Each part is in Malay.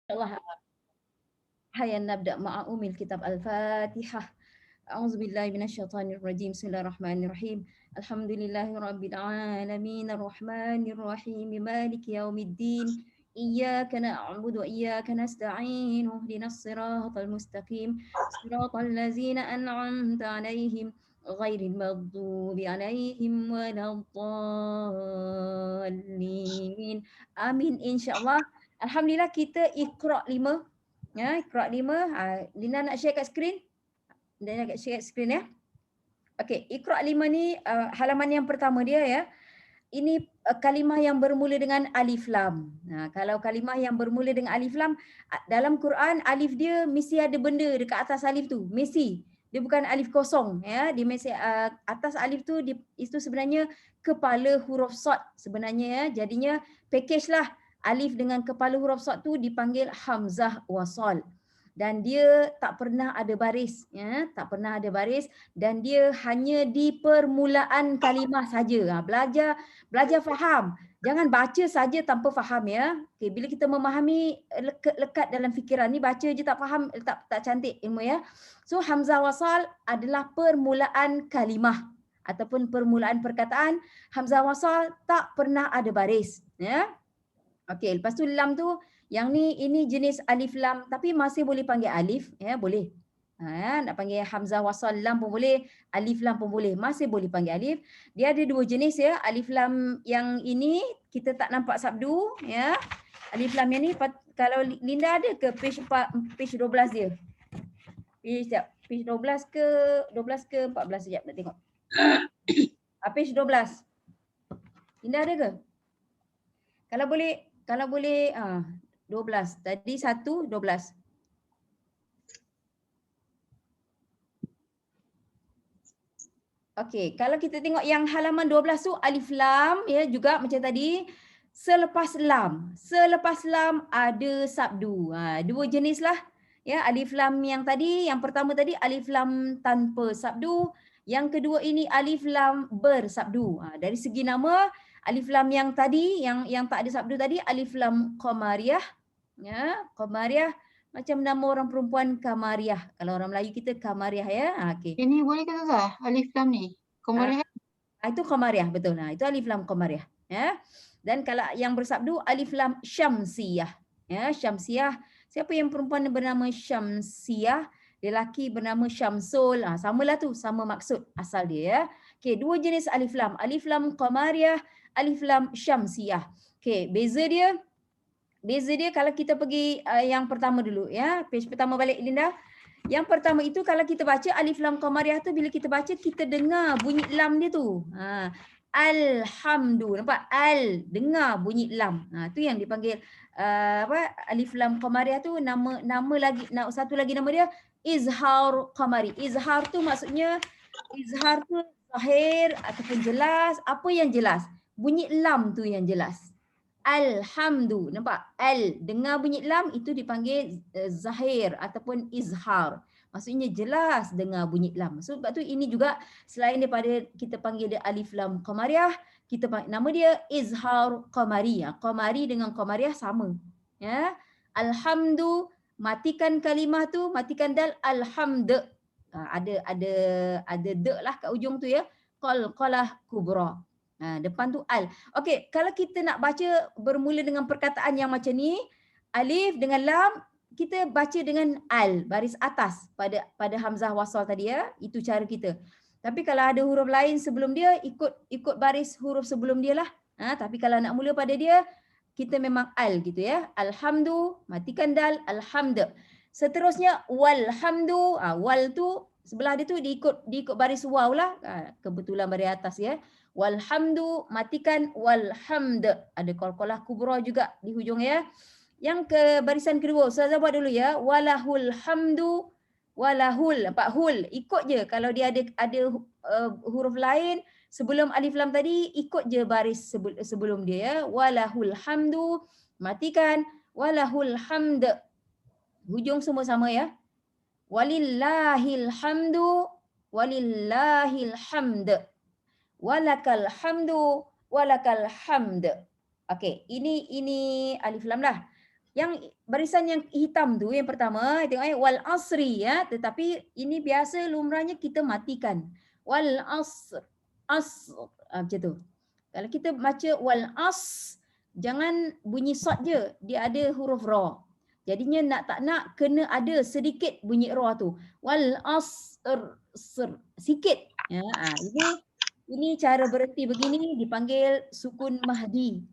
Allah. Hayya nabda ma'a kitab Al-Fatihah. A'udzu billahi minasyaitonir rajim. Bismillahirrahmanirrahim. Alhamdulillahirabbil alamin arrahmanir rahim maliki yaumiddin. Iyyaka na'budu wa iyyaka nasta'in. Ihdinas siratal mustaqim. Siratal ladzina an'amta 'alaihim ghairil maghdubi 'alaihim waladdallin. Amin insyaallah. Alhamdulillah kita Iqra 5. Ya, Iqra 5. Lina nak share kat skrin? Lina nak share kat skrin ya. Okey, Iqra 5 ni halaman yang pertama dia ya. Ini kalimah yang bermula dengan alif lam. Kalau kalimah yang bermula dengan alif lam dalam Quran alif dia mesti ada benda dekat atas alif tu, mesti. Dia bukan alif kosong ya, dia mesti atas alif tu itu sebenarnya kepala huruf sad sebenarnya ya. Jadinya package lah alif dengan kepala huruf sad tu dipanggil hamzah wasal. Dan dia tak pernah ada baris ya, tak pernah ada baris dan dia hanya di permulaan kalimah saja. Belajar faham. Jangan baca saja tanpa faham ya. Okay, bila kita memahami lekat dalam fikiran ni baca je tak faham tak cantik ilmu ya. So hamzah wasal adalah permulaan kalimah ataupun permulaan perkataan. Hamzah wasal tak pernah ada baris ya. Okey, lepas tu lam tu yang ni ini jenis alif lam tapi masih boleh panggil alif ya, boleh. Nak panggil hamzah wasal lam pun boleh, alif lam pun boleh, masih boleh panggil alif. Dia ada dua jenis ya, alif lam yang ini kita tak nampak sabdu ya. Alif lam yang ni kalau Linda ada ke page 12 dia? Page 12 ke 14 sekejap nak tengok. Page 12. Linda ada ke? Kalau boleh 12. Tadi 1, 12. Okey, kalau kita tengok yang halaman 12 tu alif lam ya juga macam tadi. Selepas lam ada sabdu. Dua jenis lah. Ya, alif lam yang tadi, yang pertama tadi alif lam tanpa sabdu, yang kedua ini alif lam bersabdu. Dari segi nama alif lam yang tadi yang tak ada sabdu tadi alif lam qamariyah. Ya, qamariyah macam nama orang perempuan Kamariah. Kalau orang Melayu kita Kamariah ya. Okey. Ini boleh ke tak alif lam ni? Qamariyah. Itu Qamariyah betul. Itu alif lam Qamariyah ya. Dan kalau yang bersabdu alif lam Syamsiyah. Ya, Syamsiyah. Siapa yang perempuan bernama Syamsiyah, lelaki bernama Syamsul. Samalah tu, sama maksud asal dia ya. Okey, dua jenis alif lam. Alif lam Qamariyah, alif lam Syamsiyah. Okey, beza dia kalau kita pergi yang pertama dulu ya. Page pertama balik Linda. Yang pertama itu kalau kita baca alif lam qamariyah tu bila kita baca kita dengar bunyi lam dia tu. Alhamdu. Nampak? Dengar bunyi lam. Tu yang dipanggil alif lam qamariyah tu nama lagi satu lagi nama dia izhar qamari. Izhar tu maksudnya izhar tu zahir ataupun jelas. Apa yang jelas? Bunyi lam tu yang jelas. Alhamdu. Nampak? Dengar bunyi lam itu dipanggil zahir ataupun izhar. Maksudnya jelas dengar bunyi lam. Sebab tu ini juga selain daripada kita panggil dia alif lam qamariyah, kita nama dia izhar qamari. Qamari dengan qamariyah sama. Ya. Alhamdu, matikan kalimah tu, matikan dal alhamd. Ada de lah kat ujung tu ya. Qalqalah kubra. Depan tu al. Okey, kalau kita nak baca bermula dengan perkataan yang macam ni, alif dengan lam, kita baca dengan al, baris atas pada hamzah wasal tadi ya. Itu cara kita. Tapi kalau ada huruf lain sebelum dia, ikut baris huruf sebelum dia lah. Tapi kalau nak mula pada dia, kita memang al gitu ya. Alhamdu, matikan dal, alhamd. Seterusnya walhamdu, wal tu sebelah dia tu diikut baris waw lah. Kebetulan baris atas ya. Walhamdu, matikan walhamd. Ada qalqalah kubra juga di hujung ya. Yang ke barisan kedua, Ustazah buat dulu ya. Walahul hamdu, walahul. Nampak hul, ikut je. Kalau dia ada huruf lain sebelum alif lam tadi, ikut je baris sebelum dia ya. Walahul hamdu, matikan. Walahul hamd. Hujung semua sama ya. Walillahil hamdu, walillahil hamd. Walakal hamdu, walakal hamd. Okey, ini alif lam lah. Yang barisan yang hitam tu yang pertama, tengok wal asri ya, tetapi ini biasa lumrahnya kita matikan. Wal asr, asr, macam tu. Kalau kita baca wal as, jangan bunyi sod je, dia ada huruf ra. Jadinya nak tak nak kena ada sedikit bunyi ra tu. Wal asr, sikit. Ya, ini cara berhenti begini dipanggil sukun mahdi.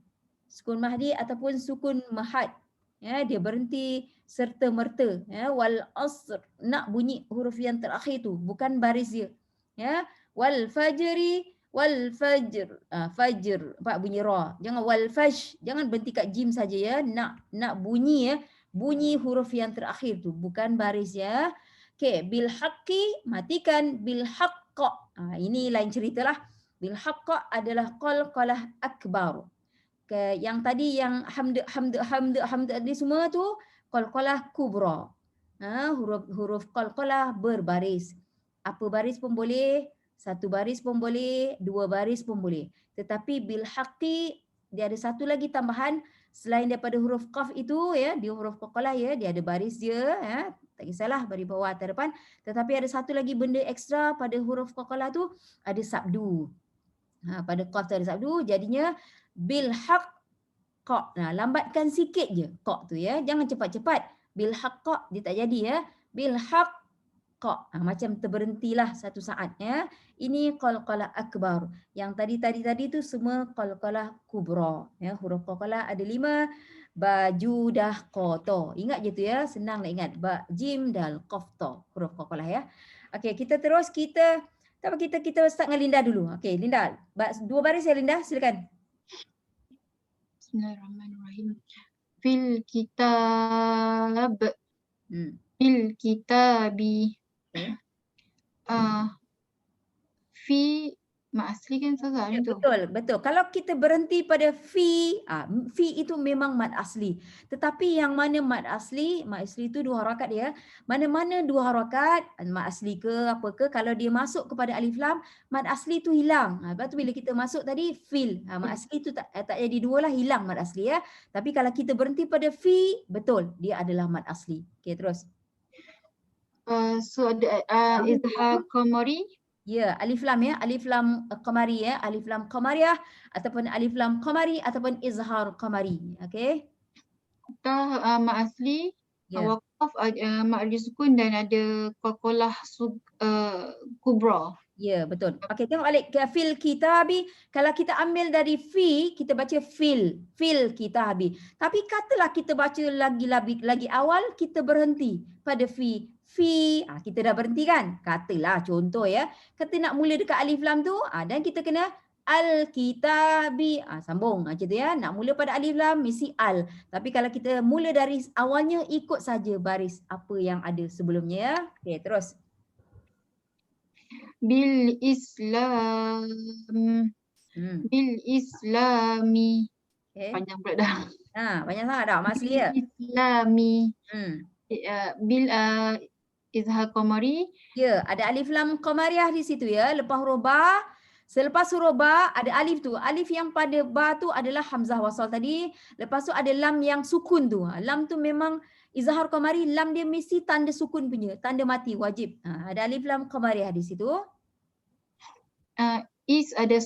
Sukun mahdi ataupun sukun mahad. Ya, dia berhenti serta merta. Ya, wal asr, nak bunyi huruf yang terakhir tu, bukan baris dia. Ya, wal fajri, wal fajr. Fajr, nampak bunyi ra. Jangan wal fajr, jangan berhenti kat jim saja ya. Nak bunyi ya, bunyi huruf yang terakhir tu, bukan baris ya. Okey, bil haqqi, matikan bil haqqa. Ini lain ceritalah. Bil haqqa adalah qalqalah akbar. Yang tadi yang hamd ni semua tu qalqalah kubra. Huruf qalqalah berbaris. Apa baris pun boleh, satu baris pun boleh, dua baris pun boleh. Tetapi bil haqqi dia ada satu lagi tambahan selain daripada huruf qaf itu ya, dia huruf qalqalah ya, dia ada baris dia ya. Tak kisahlah bari bawah atau depan, tetapi ada satu lagi benda ekstra pada huruf qalqalah tu, ada sabdu. Pada qaf tu ada sabdu, jadinya bil haqqa. Lambatkan sikit je qa tu ya, jangan cepat-cepat. Bil haqqa dia tak jadi ya. Bil haqqa. Macam terberhentilah satu saat ya. Ini qalqalah akbar. Yang tadi tu semua qalqalah kubra ya. Huruf qalqalah ada 5. Ba, ju, dah, qa, ta. Ingat je tu ya, senang nak ingat. Ba, jim, dal, qaf, ta. Huruf qalqalah ya. Okey, kita terus kita start dengan Linda dulu. Okey, Linda. 2 baris ya Linda, silakan. Bismillahirrahmanirrahim. Fil kitab. Fil kitabi. Okay. Fi mak asli kan Ustazah Ya, tu. betul. Kalau kita berhenti pada fi, fi itu memang mad asli. Tetapi yang mana mad asli itu 2 harakat dia. Mana-mana 2 harakat, mad asli ke apa ke, kalau dia masuk kepada alif lam, mad asli tu hilang. Lepas tu bila kita masuk tadi fil, mad asli tu tak jadi 2 lah, hilang mad asli ya. Tapi kalau kita berhenti pada fi, betul dia adalah mad asli. Okey, terus. So ada izhar qamari. Ya, alif lam ya, alif lam qamari ya, alif lam qamariyah ataupun alif lam qamari ataupun izhar qamari. Okey. Kita mak asli, waqaf, mak sukun dan ada qalqalah kubra. Ya, betul. Okey, tengok balik ke fil kitabi. Kalau kita ambil dari fi, kita baca fil kitabi. Tapi katalah kita baca lagi awal, kita berhenti pada fi. Kita dah berhenti kan? Katalah contoh ya. Kita nak mula dekat alif lam tu, dan kita kena al-kitabi. Sambung macam tu ya. Nak mula pada alif lam mesti al. Tapi kalau kita mula dari awalnya, ikut saja baris apa yang ada sebelumnya ya. Okey, terus. Bil Islam. Bil Islami. Okay. Panjang pula dah. Banyak sangat dah masli ya. Islami. Bil izhar qamari. Ya, ada alif lam qamariyah di situ ya. Lepas huruf ba, selepas huruf ba ada alif tu. Alif yang pada ba tu adalah hamzah wasal tadi. Lepas tu ada lam yang sukun tu. Lam tu memang izhar qamari, lam dia mesti tanda sukun punya, tanda mati wajib. Ada alif lam qamariyah di situ. Is ada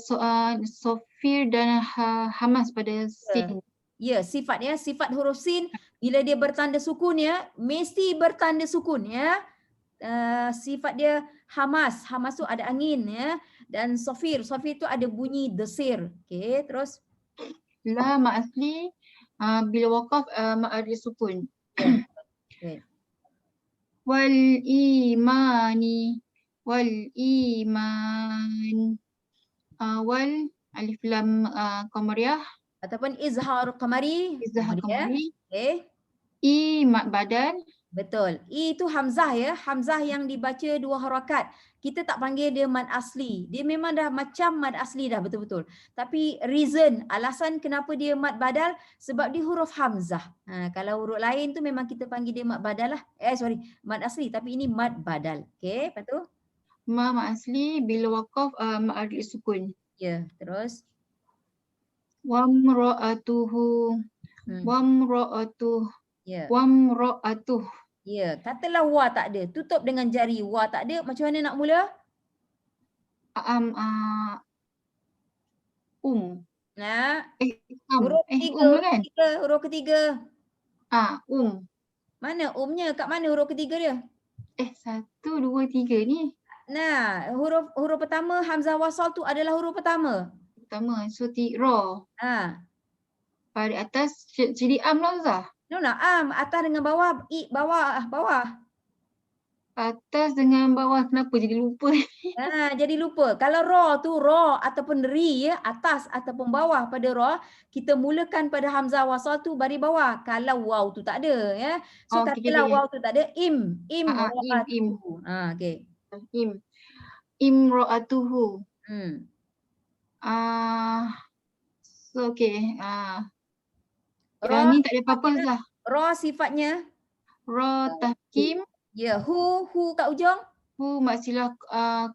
sofir dan hamas pada sin. Ya, sifat huruf sin bila dia bertanda sukun ya, mesti bertanda sukun ya. Sifat dia hamas tu ada angin ya, dan sofir tu ada bunyi desir. Okey, terus la mak asli, bila waqaf mak ada sukun. Okay. Wal imani, wal iman, wal alif lam qamariyah ataupun izhar qamari. Okay. I mad badal. Betul. I itu hamzah ya, hamzah yang dibaca 2 harakat. Kita tak panggil dia mad asli. Dia memang dah macam mad asli dah betul-betul. Tapi alasan kenapa dia mad badal, sebab dia huruf hamzah. Kalau huruf lain tu memang kita panggil dia mad badal lah. Mad asli, tapi ini mad badal. Okey, lepas tu mad asli bila waqaf mad ada sukun. Ya, terus wamra'atuhu. Wamra'atuh. Ya. Wamra'atuh. Ya, katalah wa tak ada. Tutup dengan jari. Wa tak ada. Macam mana nak mula? Nah, huruf ketiga, huruf kan? ketiga, huruf ketiga. Mana umnya? Kat mana huruf ketiga dia? 1, 2, 3 ni. Nah, huruf pertama hamzah wasal tu adalah huruf pertama. Pertama, so ra. Pada atas jadi am lah Ustazah. No nak atas dengan bawah, bawah. Atas dengan bawah, kenapa jadi lupa? Jadi lupa. Kalau ra tu ra ataupun ri ya, atas ataupun bawah pada ra, kita mulakan pada hamzah wasal tu baris bawah. Kalau waw tu tak ada ya. So katalah waw tu tak ada, im ra'atuhu. Okey. Imra'atuhu. Hmm. So okey. Ni tak ada apa-apa lah. Ra sifatnya Ra tahkim. Ya, hu kat ujung. Hu maksilah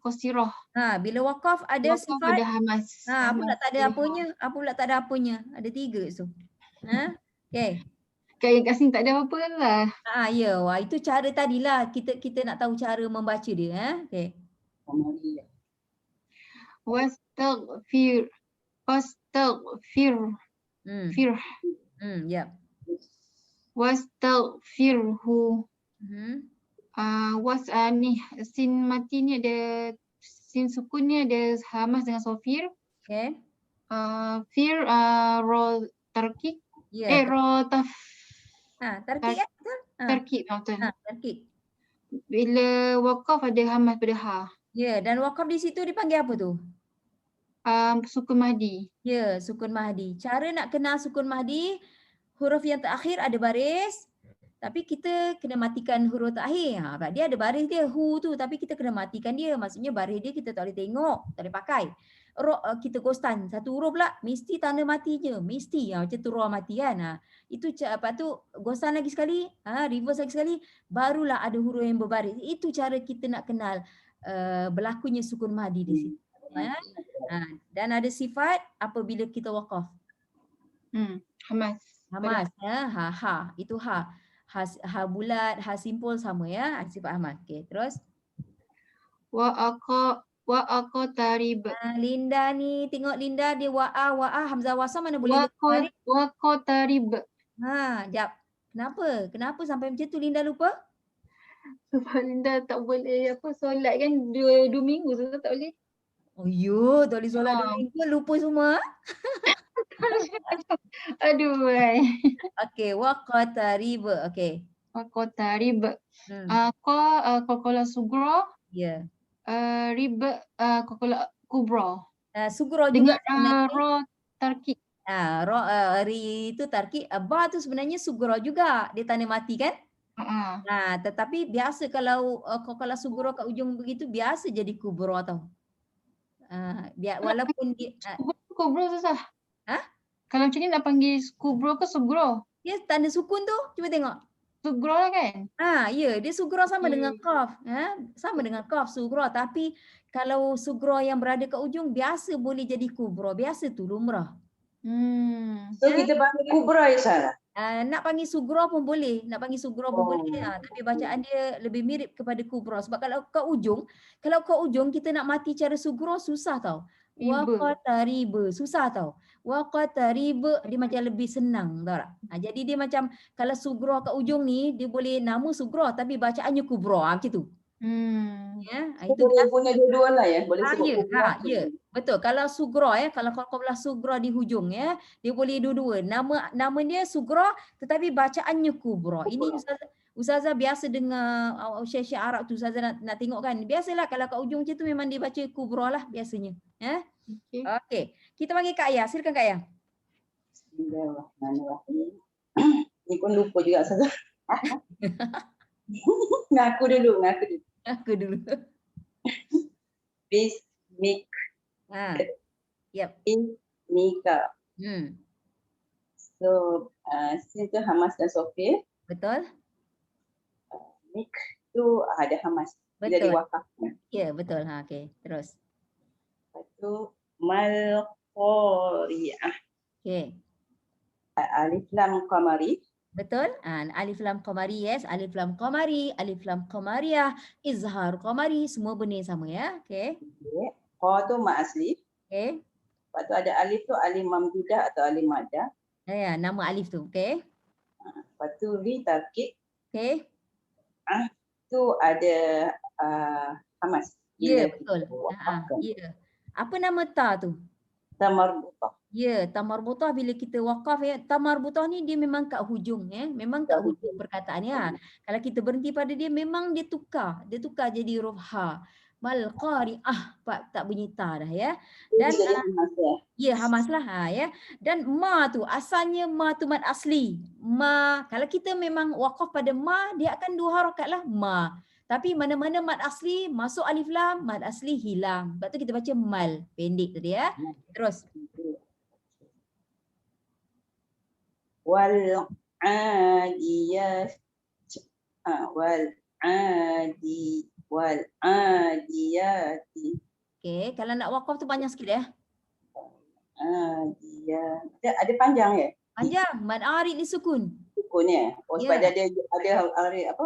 qasirah. Bila waqaf ada Waqaf sifat. ada hamas. Apa pula tak ada apanya? Apa pula tak ada apanya? Ada 3 tu. Okey. Kat sini tak ada apa-apa lah. Ya, wah itu cara tadilah kita nak tahu cara membaca dia, okey. Wastaghfir. Yep. Wastaghfirhu. Ni sin mati ni ada sin sukun ni ada hamas dengan sofir. Okey. Fir ra tarkik. Ra tarkik kan? Tarkik betul. Tarkik. Bila waqaf ada hamas pada ha. Ya, dan waqaf di situ dipanggil apa tu? Sukun mahdi. Ya, sukun mahdi. Cara nak kenal sukun mahdi, huruf yang terakhir ada baris, tapi kita kena matikan huruf terakhir. Dia ada baris dia, hu tu, tapi kita kena matikan dia. Maksudnya baris dia kita tak boleh tengok, tak boleh pakai. Kita ghostan, satu huruf pula, mesti tanda mati je. Mesti, macam tu roh mati kan. Itu lepas tu ghostan lagi sekali, reverse lagi sekali, barulah ada huruf yang berbaris. Itu cara kita nak kenal berlakunya sukun mahdi di situ. Dan ada sifat apabila kita waqaf. Hamas. Itu ha. Ha bulat, ha simpul sama ya, sifat hamas. Okey, terus wa aqtarib. Linda ni, tengok Linda dia wa'a hamzah wasal mana boleh letak. Wa aqtarib. Jap. Kenapa sampai macam tu Linda lupa? Sebab Linda tak boleh solat kan 2 minggu tu tak boleh. Oh ya, tak boleh solat 2 minggu, lupa semua. Aduh. Okey, waqtarib. Okey. Waqtarib. Qalqalah sugra. Ya. Rib qalqalah kubra. Sugra juga dengan ra tarkik. Ri itu tarkik, ba tu sebenarnya sugra juga, dia tanda mati kan? Tetapi biasa kalau sugra kat ujung begitu biasa jadi kubra tau. Walaupun dia kubra susah. Kalau macam ni nak panggil kubra ke sugra? Dia tanda sukun tu, cuba tengok. Sugra lah kan? Ya, dia sugra sama dengan qaf. Sama dengan qaf sugra, tapi kalau sugra yang berada kat ujung biasa boleh jadi kubra, biasa tu lumrah. So kita panggil kubra ya Sarah? Nak panggil sugra pun boleh, boleh. Tapi bacaan dia lebih mirip kepada kubra sebab kalau kat ujung kita nak mati cara sugra susah tau. Waqtarib susah tau. Waqtarib dia macam lebih senang tahu tak? Jadi dia macam kalau sugra kat ujung ni dia boleh nama sugra tapi bacaannya kubra macam tu. Itu boleh punya dua-dua lah ya, boleh sebut kubra. Ya, betul. Kalau sugra kalau qalqalah sugra di hujung ya, dia boleh dua-dua. Nama dia sugra tetapi bacaannya kubra. Ini Ustazah biasa dengar syekh Arab tu, Ustazah nak tengok kan. Biasalah kalau kat ujung macam tu memang dia baca kubra lah biasanya. Okey. Kita panggil Kak Ayah. Silakan Kak Ayah. Bismillahirrahmanirrahim. Ni pun lupa juga Ustazah. Ngaku dulu. Bismik. Yep. Bismika. So, sin tu hamas dan sofir. Betul. Mik tu ada hamas. Jadi wakaf. Ya, betul. Okey, terus. Lepas tu mal qari'ah. Okey. Alif lam qamari. Betul? Alif lam qamari, yes. Alif lam qamari, alif lam qamariyah, izhar qamari, semua benda yang sama ya. Okey. Okey. Qa tu mat asli. Okey. Lepas tu ada alif tu alif mamdudah atau alif maddah. Ya, nama alif tu. Okey. Lepas tu ri tarkib Okey. tu ada hamas. Ya, Bila betul. kita wakafkan. Ya. Apa nama ta tu? Ta marbutah. Ya, ta marbutah bila kita wakaf ya. Ta marbutah ni dia memang kat hujung ya. Memang kat hujung perkataan ya. Kalau kita berhenti pada dia memang dia tukar. Dia tukar jadi huruf ha. Mal qari'ah, tak bunyi ta dah ya. Dan Jadi hamas ya. ya hamaslah ya. Dan ma tu asalnya ma tu mad asli. Ma kalau kita memang wakaf pada ma dia akan 2 harakat lah ma. Tapi mana-mana mad asli masuk alif lam mad asli hilang. Sebab tu kita baca mal pendek tadi ya. Terus. Wal adiyat wal adiyati. Okey, kalau nak wakaf tu panjang sikit ya. Ada panjang ya? Panjang, mad arid disukun. Sukun ya. Oh sebab Ya. ada apa?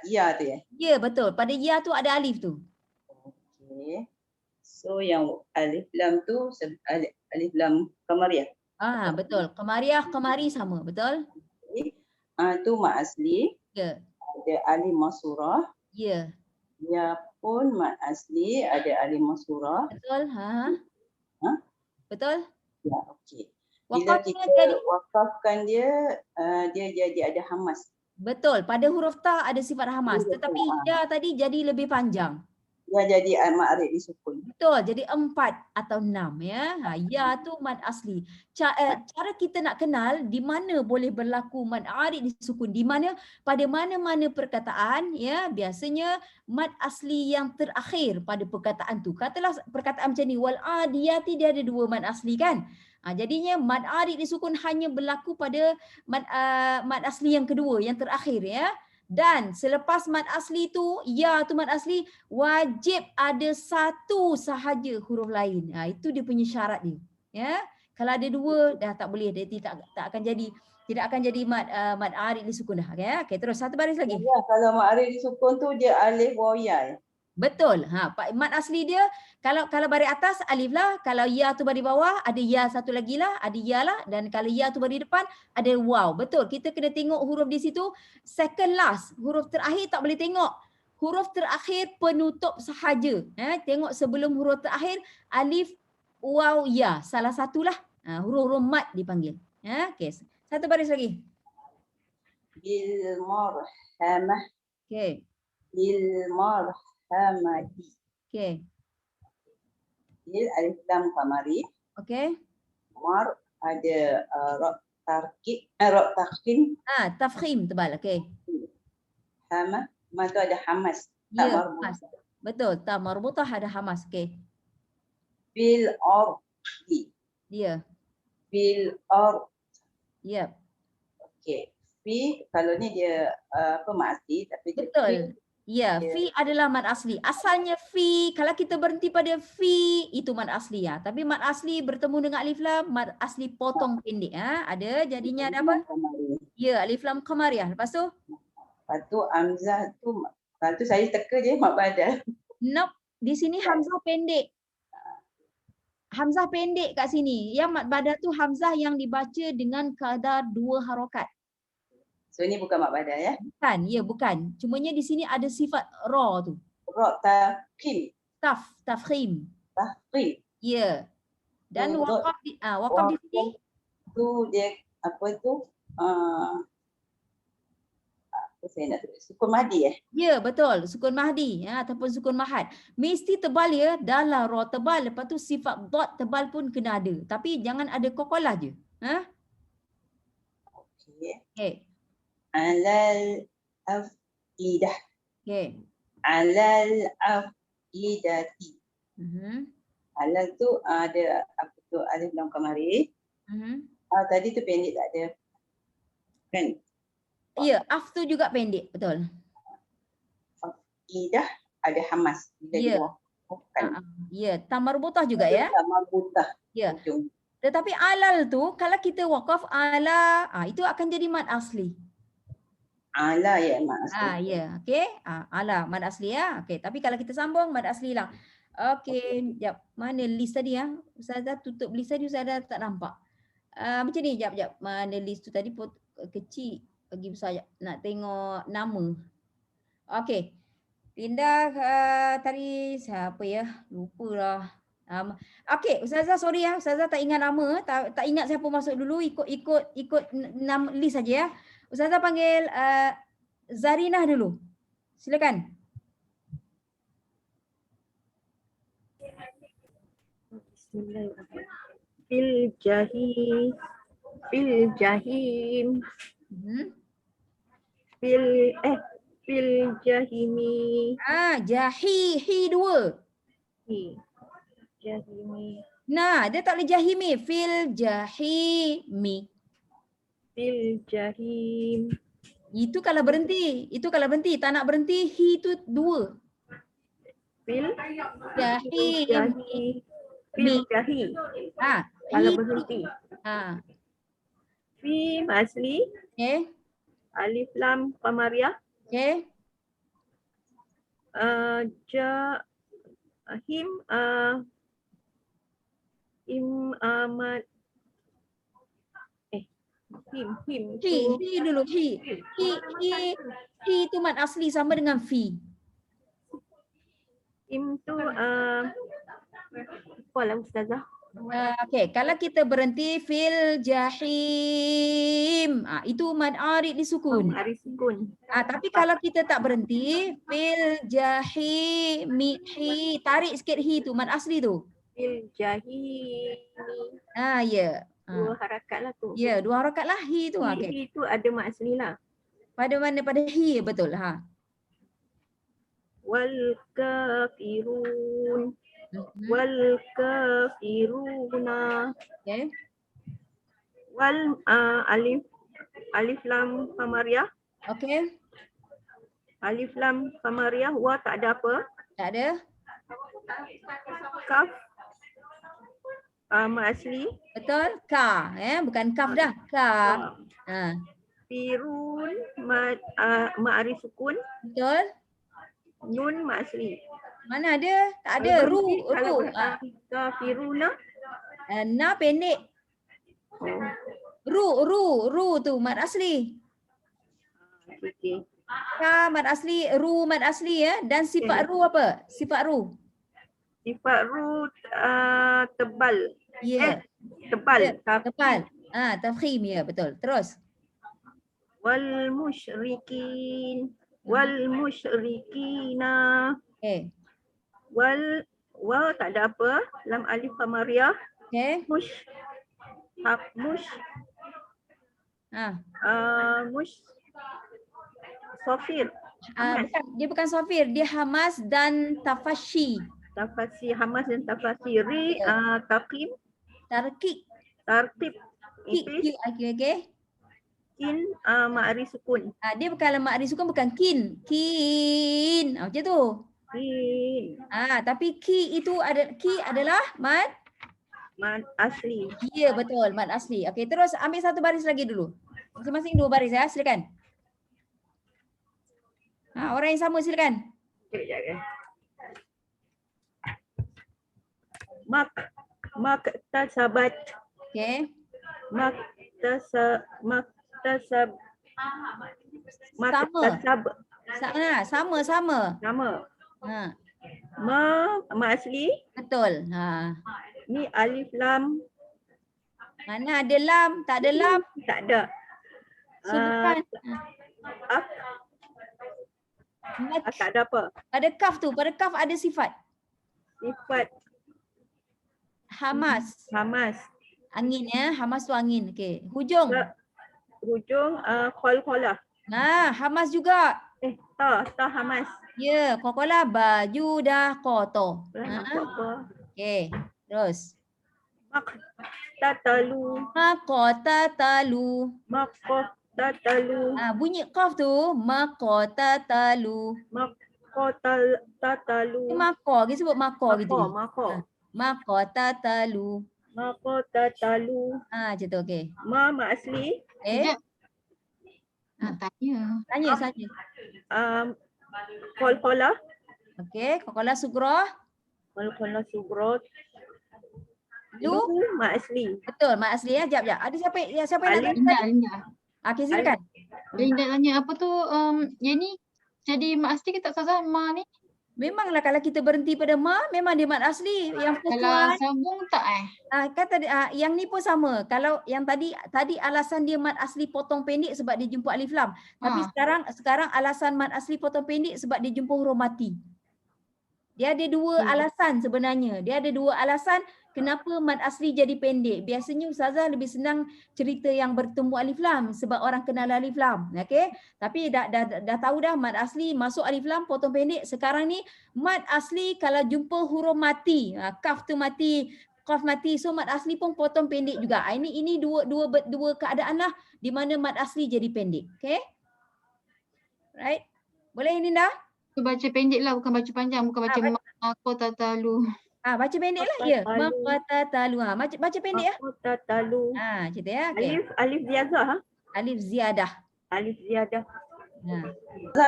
Ya tu ya. Ya, betul. Pada ya tu ada alif tu. Okey. So yang alif lam tu alif lam qamariyah. Betul. Qamariyah, qamari sama, betul? Tu mat asli. Ya. Ada alif masurah. Ya. Ya pun mat asli, ada alif masurah. Betul? Betul? Ya, okey. Bila Wakafnya kita jadi wakafkan dia, dia jadi ada hamas. betul. Pada huruf ta ada sifat hamas. Tetapi ya tadi jadi lebih panjang. Dia jadi ma'rif disukun. Betul. Jadi 4 atau 6 ya. Ya tu mad asli. Cara kita nak kenal di mana boleh berlaku mad arid disukun. Di mana pada mana-mana perkataan ya biasanya mad asli yang terakhir pada perkataan tu. Katalah perkataan macam ni wal adiyati dia ada 2 mad asli kan. Jadinya mad arid disukun hanya berlaku pada mad asli yang kedua, yang terakhir ya. Dan selepas mad asli tu, ya tu mad asli, wajib ada satu sahaja huruf lain. Itu dia punya syarat dia. Ya. Kalau ada 2 dah tak boleh, dia tidak akan jadi mad arid disukun dah. Okey, terus satu baris lagi. Ya, kalau ma'rif disukun tu dia alif waw ya. Betul. Mad asli dia kalau baris atas alif lah, kalau ya tu baris bawah ada ya satu lagi lah, ada ya lah, dan kalau ya tu baris depan ada waw. Betul. Kita kena tengok huruf di situ second last, huruf terakhir tak boleh tengok. Huruf terakhir penutup sahaja. Tengok sebelum huruf terakhir alif waw ya, salah satulah huruf-huruf mad dipanggil. Okey. Satu baris lagi. Bil marhamah. Okey. Bil marhamati. Okey. Bil alif lam qamari. Okey. Mar ada ra tarkib, ra tafkhim. Tafkhim tebal. Okey. Hama, ma tu ada hamas. Ya, hamas. Betul. Ta marbutah ada hamas. Okey. Bil ardi. Dia. Bil ard. Yep. Okey. Fi kalau ni dia mat asli tapi betul. Ya, fi adalah mad asli. Asalnya fi, kalau kita berhenti pada fi itu mad asli ya. Tapi mad asli bertemu dengan alif lam, mad asli potong pendek ada jadinya ada apa? Ya, alif lam qamariyah. Lepas tu? Lepas tu hamzah tu lepas tu saya teka je mat badal. Nope, di sini hamzah pendek. Hamzah pendek kat sini. Yang mad badal tu hamzah yang dibaca dengan kadar 2 harakat. So ni bukan mat badal ya? Bukan, ya bukan. Cumanya di sini ada sifat ra tu. Ra tafkhim. Tafkhim. Tafkhim. Ya. Dan waqaf di sini tu dia apa tu? Apa saya nak tulis? Sukun mahdi Ya, betul. Sukun mahdi ataupun sukun mahad. Mesti tebal ya. Dalam ra tebal, lepas tu sifat dot tebal pun kena ada. Tapi jangan ada kokolah je. Okey. Alal afidah. Okey. Alal afidati. Alal tu ada apa tu alif lam qamari. Tadi tu pendek tak ada. Kan? Ya, af tu juga pendek, betul. Afidah ada hamas. Ya. Ya, ta marbutah juga ya. Ta marbutah. Ya. Tetapi alal tu kalau kita wakaf ala, itu akan jadi mad asli. Ala ya mak asli. Ya, okey. Ala mad asli ya. Okey, tapi kalau kita sambung mad asli lah. Okey, jap. Mana list tadi ya? Ustazah tutup list tadi, Ustazah tak nampak. Macam ni, jap. Mana list tu tadi kecil, bagi besar jap. Nak tengok nama. Okey. Linda tadi siapa ya? Lupalah. Okey, Ustazah sorry ya. Ustazah tak ingat nama, tak ingat siapa masuk dulu, ikut nama list saja ya. Ustazah panggil Zarinah dulu. Silakan. Bismillahirrahmanirrahim. Fil jahim. Fil jahimi. Hi dua. Jahimi. Nah, dia tak boleh jahimi. Fil jahimi. Fil jahim. Itu kalau berhenti. Tak nak berhenti, hi tu dua. Fil Jahim. Fil jahi. Kalau berhenti. Fi asli. Okay. Alif lam qamariyah. Okay. Him amat him Hi dulu, hi tu mad asli sama dengan fi. him tu apalah ustazah. Okey, kalau kita berhenti fil jahim, itu mad arid disukun. Arid sukun. Tapi kalau kita tak berhenti fil jahim, hi, tarik sikit hi tu mad asli tu. Fil jahim. Ya. Dua harakat lah tu. Ya, dua harakat lah hi tu. Hi tu ada mad asli lah. Pada mana? Pada hi, betul. Wal kafirun. Wal kafiruna. Okay. Wal alif lam qamariyah. Okay. Alif lam qamariyah, wa tak ada apa? Tak ada. Kaf mad asli. Betul. Ka, bukan kaf dah. Ka. Firun mad arid sukun. Betul. Nun mad asli. Mana ada? Tak ada. Ru. Kafiruna. Na pendek. Ru tu mad asli. Okey. Ka mad asli, ru mad asli ya. Dan sifat ru apa? Sifat ru. Sifat ru tebal. Ya. Tebal. Tebal. Tafkhim ya, betul. Terus. Wal musyrikin. Wal musyrikina. Okay. Wal tak ada apa? Lam alif qamariyah. Okay. Mush sofir. Dia bukan sofir, dia hamas dan tafashi. Tafasi, hamas dan tafasi. Ri taqim. Tarkik. Tartib. Itu Okay. kin ma'ari sukun. Dia bukan ma'ari sukun, bukan kin. Kin. Macam tu. Kin. Tapi ki adalah mad asli. Ya, betul, mad asli. Okey, terus ambil satu baris lagi dulu. Masing-masing dua baris ya, silakan. Orang yang sama silakan. Maktasabat. Okey. Maktasab. Sama. Sama. Ma asli. Betul. Ni alif lam. Mana ada lam? Tak ada lam. Tak ada. So bukan. Tak ada apa? Pada kaf tu, pada kaf ada sifat. Sifat hamas. Angin ya, hamas tu angin. Okey. Hujung. Hujung qalqalah. Hamas juga. Ta hamas. Ya, qalqalah baju dah kotor. Okey, terus. Maqtatalu. Bunyi qaf tu maqtatalu. Maqtatalu. Maqo, kita sebut maqo gitu. Maqtatalu. Maqtatalu. Macam tu okey. Ma asli. Nak tanya. Tanya saja. Qalqalah. Okey, qalqalah sughra. Qalqalah sughra. Lu. Mat asli. Betul, mak asli ya. Jap. Ada siapa yang nak tanya? Linda. Okey, silakan. Linda tanya apa tu, yang ni jadi mak asli ke tak Ustazah, ma ni? Memanglah kalau kita berhenti pada ma, memang dia mat asli. Yang first Kalau one. sambung tak Kan tadi yang ni pun sama. Kalau yang tadi alasan dia mat asli potong pendek sebab dia jumpa alif lam. Tapi sekarang alasan mat asli potong pendek sebab dia jumpa huruf mati. Dia ada dua alasan sebenarnya. Dia ada dua alasan kenapa mat asli jadi pendek. Biasanya Ustazah lebih senang cerita yang bertemu alif lam sebab orang kenal alif lam. Okey? Tapi dah tahu dah mat asli masuk alif lam potong pendek. Sekarang ni mat asli kalau jumpa huruf mati, kaf tu mati, qaf mati, so mat asli pun potong pendek juga. Ini dua keadaan lah di mana mat asli jadi pendek. Okey? Right? Boleh Ninda? baca pendek lah, bukan baca panjang, bukan baca maqatatalu. Baca pendek lah ya. Maqatatalu. Baca pendek ya. Maqatatalu. Cerita ya. Okay. Alif ziyadah. Alif ziyadah. Alif ziyadah.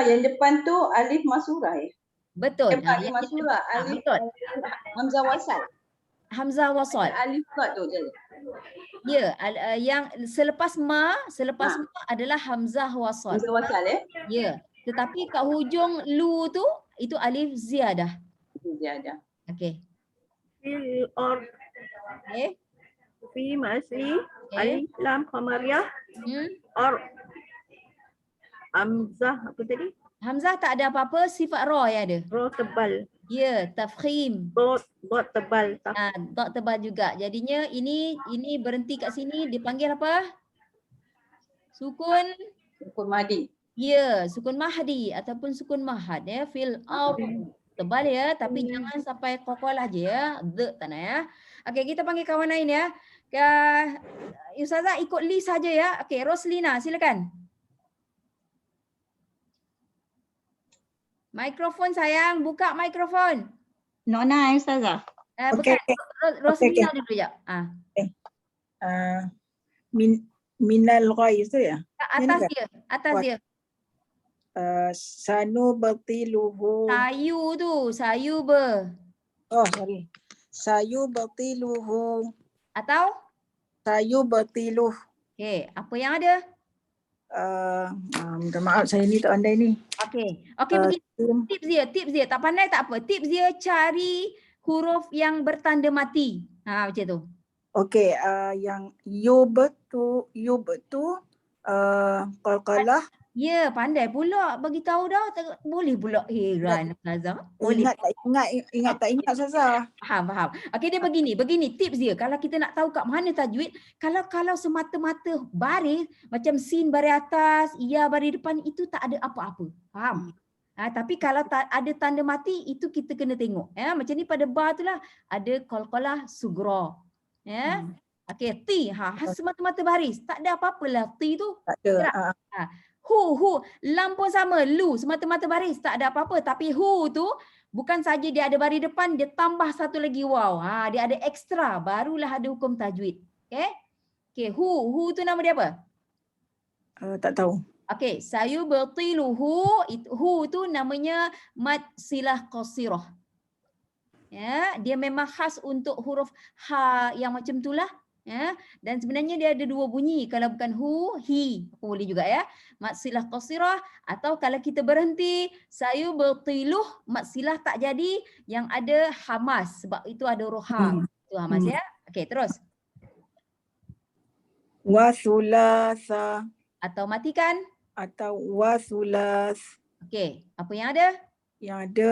Yang depan tu alif masurah ya. Betul. Alif masurah, alif betul. hamzah wasal. Hamzah wasal. Alif kat tu je. Ya, yang selepas ma adalah hamzah wasal. Hamzah wasal ya. Ya. Tetapi kat hujung lu tu itu alif ziyadah. Ziyadah. Okey. Fil or. Okey. Fi masli. Alif lam qamariyah. Or. Hamzah apa tadi? Hamzah tak ada apa-apa, sifat ra yang ada. Ra tebal. Ya, tafkhim. Dot tebal. Dot tebal juga. Jadinya ini berhenti kat sini dipanggil apa? Sukun mahdi. Ya, sukun mahdi ataupun sukun mahad ya. Fil out tebal ya, tapi jangan sampai qalqalah je ya. The tak nak ya. Okey, kita panggil kawan lain ya. Ustazah ikut list saja ya. Okey, Roslina silakan. Mikrofon sayang, buka mikrofon. Nona Ustazah. Bukan. Roslina dulu jap. Minal ghaiz tu ya? Atas dia. Sanu batiluhu. Sayu ber. Oh, sorry. Sayu batiluhu. Atau? Sayu batiluh. Okey, apa yang ada? Minta maaf saya ni tak pandai ni. Okey begini. Tips dia. Tak pandai tak apa. Tips dia cari huruf yang bertanda mati. Macam tu. Okey, yang yub tu qalqalah. Ya, pandai pula bagi tahu dah. Boleh pula heran Ustazah. Boleh. Ingat tak ingat Ustazah. Faham. Okey, dia begini tips dia. Kalau kita nak tahu kat mana tajwid, kalau semata-mata baris macam sin baris atas, ya baris depan itu tak ada apa-apa. Faham? Tapi kalau ada tanda mati itu kita kena tengok. Ya, macam ni pada ba tu lah ada qalqalah sughra. Ya. Okey, ti semata-mata baris. Tak ada apa-apalah ti tu. Tak ada. Hu, lam pun sama, lu semata-mata baris tak ada apa-apa, tapi hu tu bukan saja dia ada baris depan, dia tambah satu lagi waw. Dia ada ekstra, barulah ada hukum tajwid. Okey, hu tu nama dia apa? Tak tahu. Okey, sayu batiluhu, hu tu namanya mad silah qasirah. Ya, dia memang khas untuk huruf ha yang macam itulah. Ya, dan sebenarnya dia ada dua bunyi. Kalau bukan hu, hi, boleh juga ya. Mad silah qasirah, atau kalau kita berhenti sayu batiluh, mad silah tak jadi, yang ada hamas sebab itu ada roha. Itu hamas ya. Okey, terus. Wa thulatha. Atau matikan. Atau wa thulas. Okey, apa yang ada? Yang ada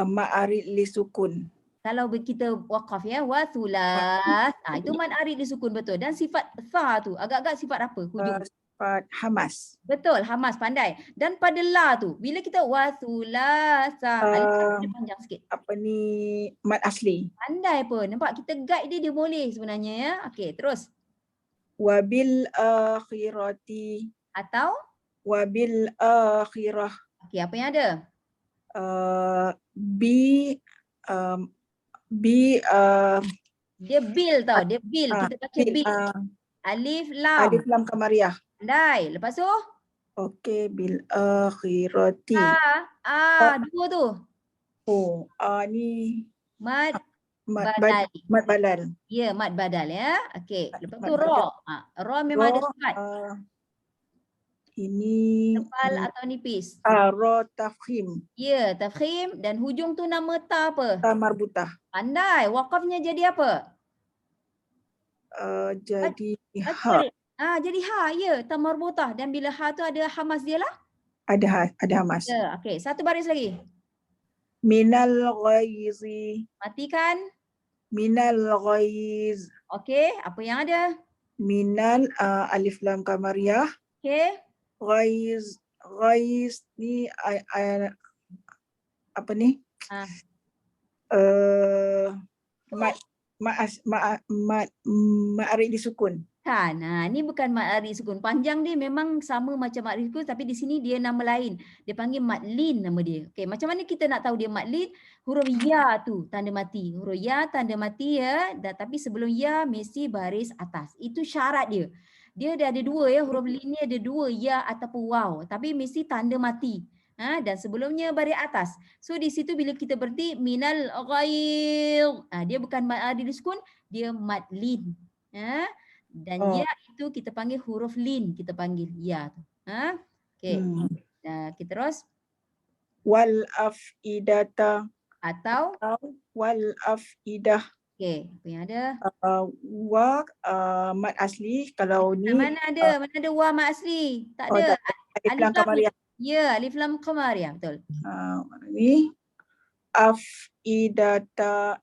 ma'arid li sukun. Kalau kita waqaf ya, wa thulas. Itu mad arid disukun betul. Dan sifat tha tu agak-agak sifat apa? Hujung. Sifat hamas. Betul, hamas, pandai. Dan pada la tu, bila kita wa thulasa, alif panjang sikit. Apa ni mad asli. Pandai pun. Nampak kita guide dia boleh sebenarnya ya. Okey, terus. Wabil akhirati. Atau? Wabil akhirah. Okey, apa yang ada? Dia bil tau, dia bil. Kita baca bil. Alif lam. Alif lam qamariyah. Pandai. Lepas tu? Okey, bil akhirati. Dua tu. Oh, ni Mad mad badal. mad badal. Ya, mad badal ya. Okey. Lepas tu Mad badal. ra memang ada Ra, sifat. ini Tebal atau nipis. ra tafkhim. Ya, tafkhim dan hujung tu nama ta apa? Ta marbutah. Pandai. Waqafnya jadi apa? Jadi Betul. Jadi ha, ya, ta marbutah dan bila ha tu ada hamas dia lah. ada hamas. Ya, okey. Satu baris lagi. Minal ghaizi. Matikan. Minal ghaiz. Okey, apa yang ada? Minal alif lam kamariyah. Okey. Ghaiz ni apa ni? Ah. Ma'arif disukun. Kan. Ni bukan mad ari sukun. Panjang dia memang sama macam mad ari sukun tapi di sini dia nama lain. Dia panggil mad lin nama dia. Okey, macam mana kita nak tahu dia mad lin? Huruf ya tu tanda mati. Huruf ya tanda mati ya, tapi sebelum ya mesti baris atas. Itu syarat dia. Dia ada dua ya, huruf lin ni ada dua, ya ataupun waw, tapi mesti tanda mati. Dan sebelumnya baris atas. So di situ bila kita berhenti minal ghair, dia bukan mad ari sukun, dia mad lin. Dan ya itu kita panggil huruf lin, kita panggil ya tu. Okey. Kita terus. Wal afidata Atau wal afidah. okey, apa yang ada? Mad asli kalau ni Mana ada wa mat asli? Tak ada. alif lam kamariyah. Ya, alif lam kamariyah, betul. Ni afidata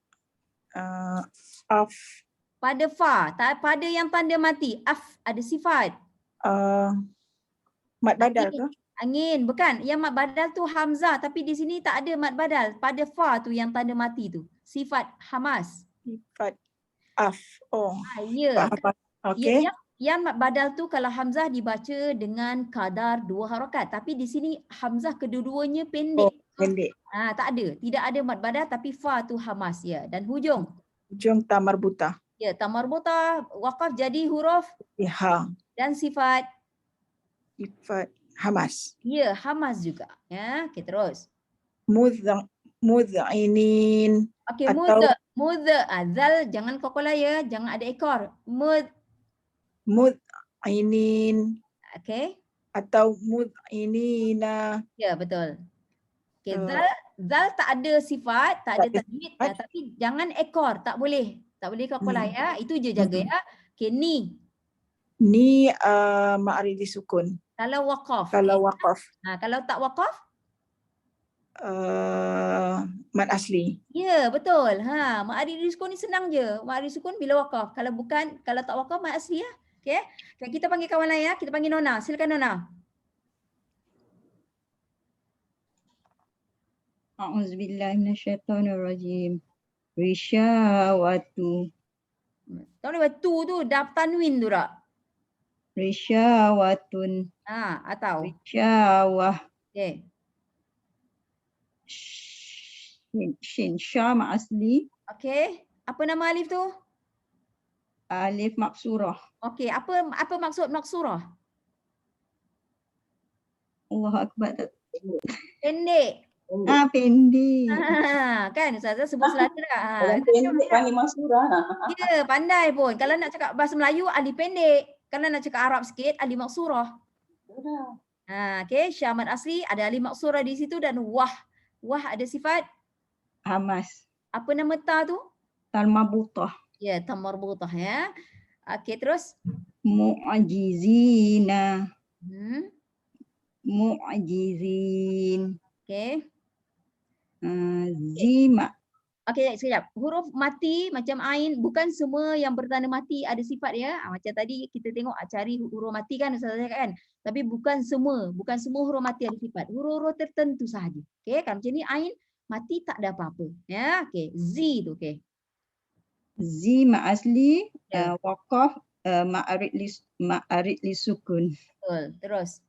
Pada fa, pada yang tanda mati, ada sifat. mad badal ke? Angin, bukan. Yang mad badal tu hamzah tapi di sini tak ada mad badal. Pada fa tu yang tanda mati tu. Sifat hamas. Sifat Ya. Okey. Yang mad badal tu kalau hamzah dibaca dengan kadar 2 harakat. Tapi di sini hamzah kedua-duanya pendek. Pendek. Tak ada. Tidak ada mad badal tapi fa tu hamas ya. Dan hujung. Hujung ta marbutah. Ya, ta marbutah waqaf jadi huruf Ha. dan sifat hamas. Ya, hamas juga. Ya, okey terus. Mud'inin. Okey, atau zal jangan kokola ya, jangan ada ekor. mud'inin Okey. atau mud'inina. Ya, betul. Okey, zal tak ada sifat, tak ada tajwid, tapi jangan ekor, tak boleh. Tak boleh kokola ya. Itu je jaga ya. Okey, ni. Ni ma'arif disukun. Kalau waqaf. Kalau waqaf. Kalau tak waqaf? Mad asli. Ya, betul. Ma'arif disukun ni senang je. Ma'arif disukun bila waqaf. Kalau tak waqaf mad asli ya. Okey. Kita panggil kawan lain ya. Kita panggil Nona. Silakan Nona. A'udzubillahi minasyaitonirrajim. Risyawatu. Tahu ni batu tu dah tanwin tu tak? Risyawatun. Atau Risyawah. okey. Shin syam asli. Okey. Apa nama alif tu? Alif maksurah. Okey, apa maksud maksurah? Allahu akbar. Pendek. Pendek. Kan Ustazah sebut selada tak? Orang pendek panggil masurah. Ya, pandai pun. Kalau nak cakap bahasa Melayu, alif pendek. Kalau nak cakap Arab sikit, alif maksurah. Okey, syamat asli ada alif maksurah di situ dan wah. Wah ada sifat hamas. Apa nama ta tu? Ta marbutah. Ya, ta marbutah ya. Okey, terus mu'jizina. Mu'jizin. Okey. Zima. Okey, sekejap. Huruf mati macam ain, bukan semua yang bertanda mati ada sifat ya. Macam tadi kita tengok cari huruf mati kan Ustazah cakap kan. Tapi bukan semua huruf mati ada sifat. Huruf-huruf tertentu sahaja. Okey, kan macam ni ain mati tak ada apa-apa. Ya, okey. Z tu okey. Zima asli waqaf ma'arif li sukun. Betul. Terus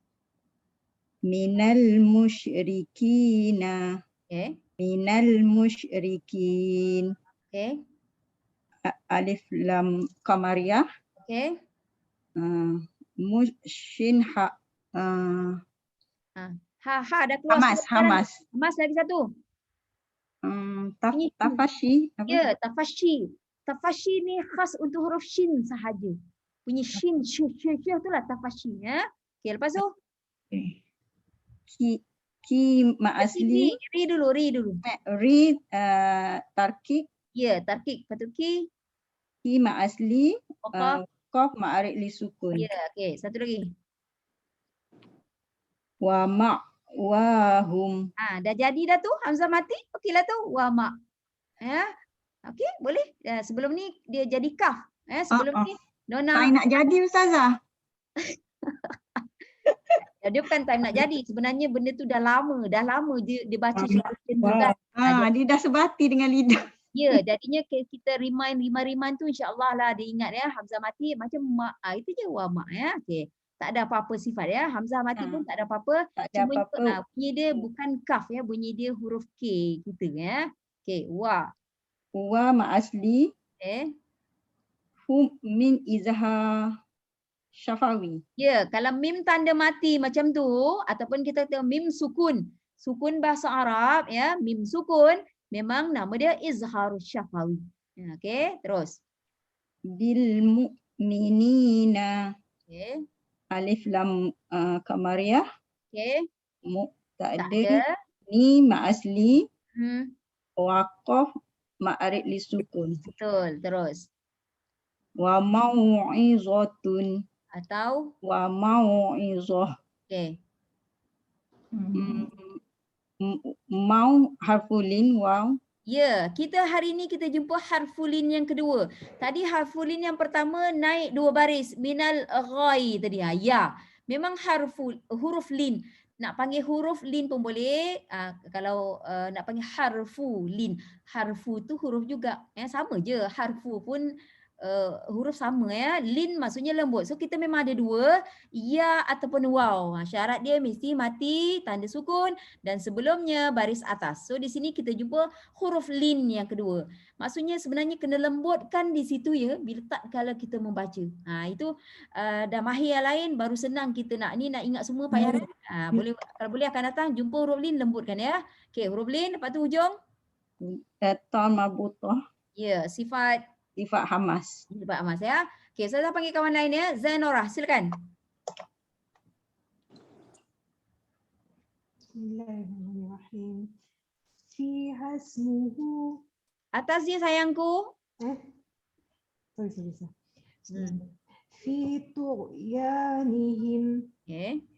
minal musyrikina. Okey. Minal musyrikin. Okey. Alif lam kamariyah. Okey. Shin ha Ha dah keluar. Hamas, Hamas. Hamas lagi satu. Bunyi shin. Tafashi. Apa? Ya, tafashi. Tafashi ni khas untuk huruf shin sahaja. Bunyi shin, itulah tafashi. Ya. Okey, lepas tu. Ki ma asli. Ri dulu. Ri tarkik. Ya, tarkik. Lepas tu ki. Ki ma asli. Waqaf. Qaf ma arid li sukun. Ya, okey. Satu lagi. Wa ma wa hum. Dah jadi dah tu. Hamzah mati. Okeylah tu. Wa ma. Ya. Okey, boleh. Sebelum ni dia jadi kaf. Sebelum ni Nona. Tak nak jadi Ustazah. Dia bukan time nak jadi. Sebenarnya benda tu dah lama dia baca Lama. juga. Dia dah sebati dengan lidah. Ya, jadinya kita remind tu insya-Allah lah dia ingat ya. Hamzah mati macam mak. Itu je wa mak ya. Okey. Tak ada apa-apa sifat ya. Hamzah mati pun tak ada apa-apa. Tak ada Cuma apa-apa. bunyi dia bukan kaf ya, bunyi dia huruf K kita ya. Okey, wa. Wa ma asli. Okay. Hum min izhar syafawi. Ya, kalau mim tanda mati macam tu ataupun kita kata mim sukun. Sukun bahasa Arab ya, mim sukun memang nama dia izharus syafawi. Ya, okey, terus. Bil mu'minina. Okey. Alif lam kamariyah. Okey. Tak Tak ada. ada. Ni ma asli. Hmm, Waqaf ma arid li sukun. betul, terus. Wa mau'izatun. Atau Wa mau'izah. okey. Mau harfulin waw. Ya, kita hari ni kita jumpa harfulin yang kedua. Tadi harfulin yang pertama naik 2 baris. Minal ghai tadi. Ya, memang huruf lin. Nak panggil huruf lin pun boleh. Kalau nak panggil harfu lin. Harfu tu huruf juga. Sama je. Harfu pun huruf sama ya. Lin maksudnya lembut. So kita memang ada 2. Ya ataupun waw. Syarat dia mesti mati, tanda sukun dan sebelumnya baris atas. So di sini kita jumpa huruf lin yang kedua. Maksudnya sebenarnya kena lembutkan di situ ya. Bila tak kalau kita membaca. Itu dah mahir yang lain baru senang kita nak ingat semua Pak Yara. Boleh kalau boleh akan datang jumpa huruf lin lembutkan ya. Okey, huruf lin lepas tu hujung. Ta marbutah. Ya, sifat Hamas. Sifat Hamas ya. Okey, saya panggil kawan lain ya. Zainora, silakan. Bismillahirrahmanirrahim. Fiha ismuhu. Atasnya sayangku. Sorry. Fi tughyanihim. Okey.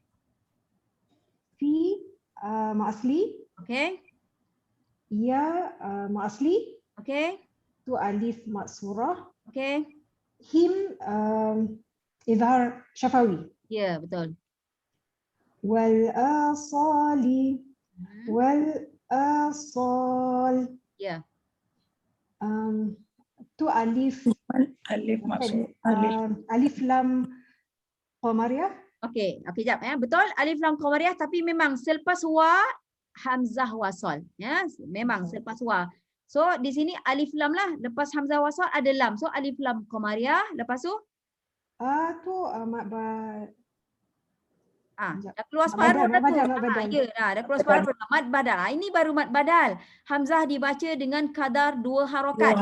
Fi ma asli. Okey. Ya ma asli. Okey. Tu alif maksurah. Okey. Him izhar syafawi. Ya, betul. Wal asali. Wal asal. Ya. Tu alif Alif maksud. alif lam qamariyah. Okey, jap ya. Betul alif lam qamariyah tapi memang selepas wa hamzah wasal ya. Memang selepas wa. So di sini alif lam lah, lepas hamzah wasal ada lam. So alif lam qamariyah, lepas tu dah keluar separuh dah tu. Dah keluar separuh mad badal. Ini baru mad badal. Hamzah dibaca dengan kadar 2 harakat.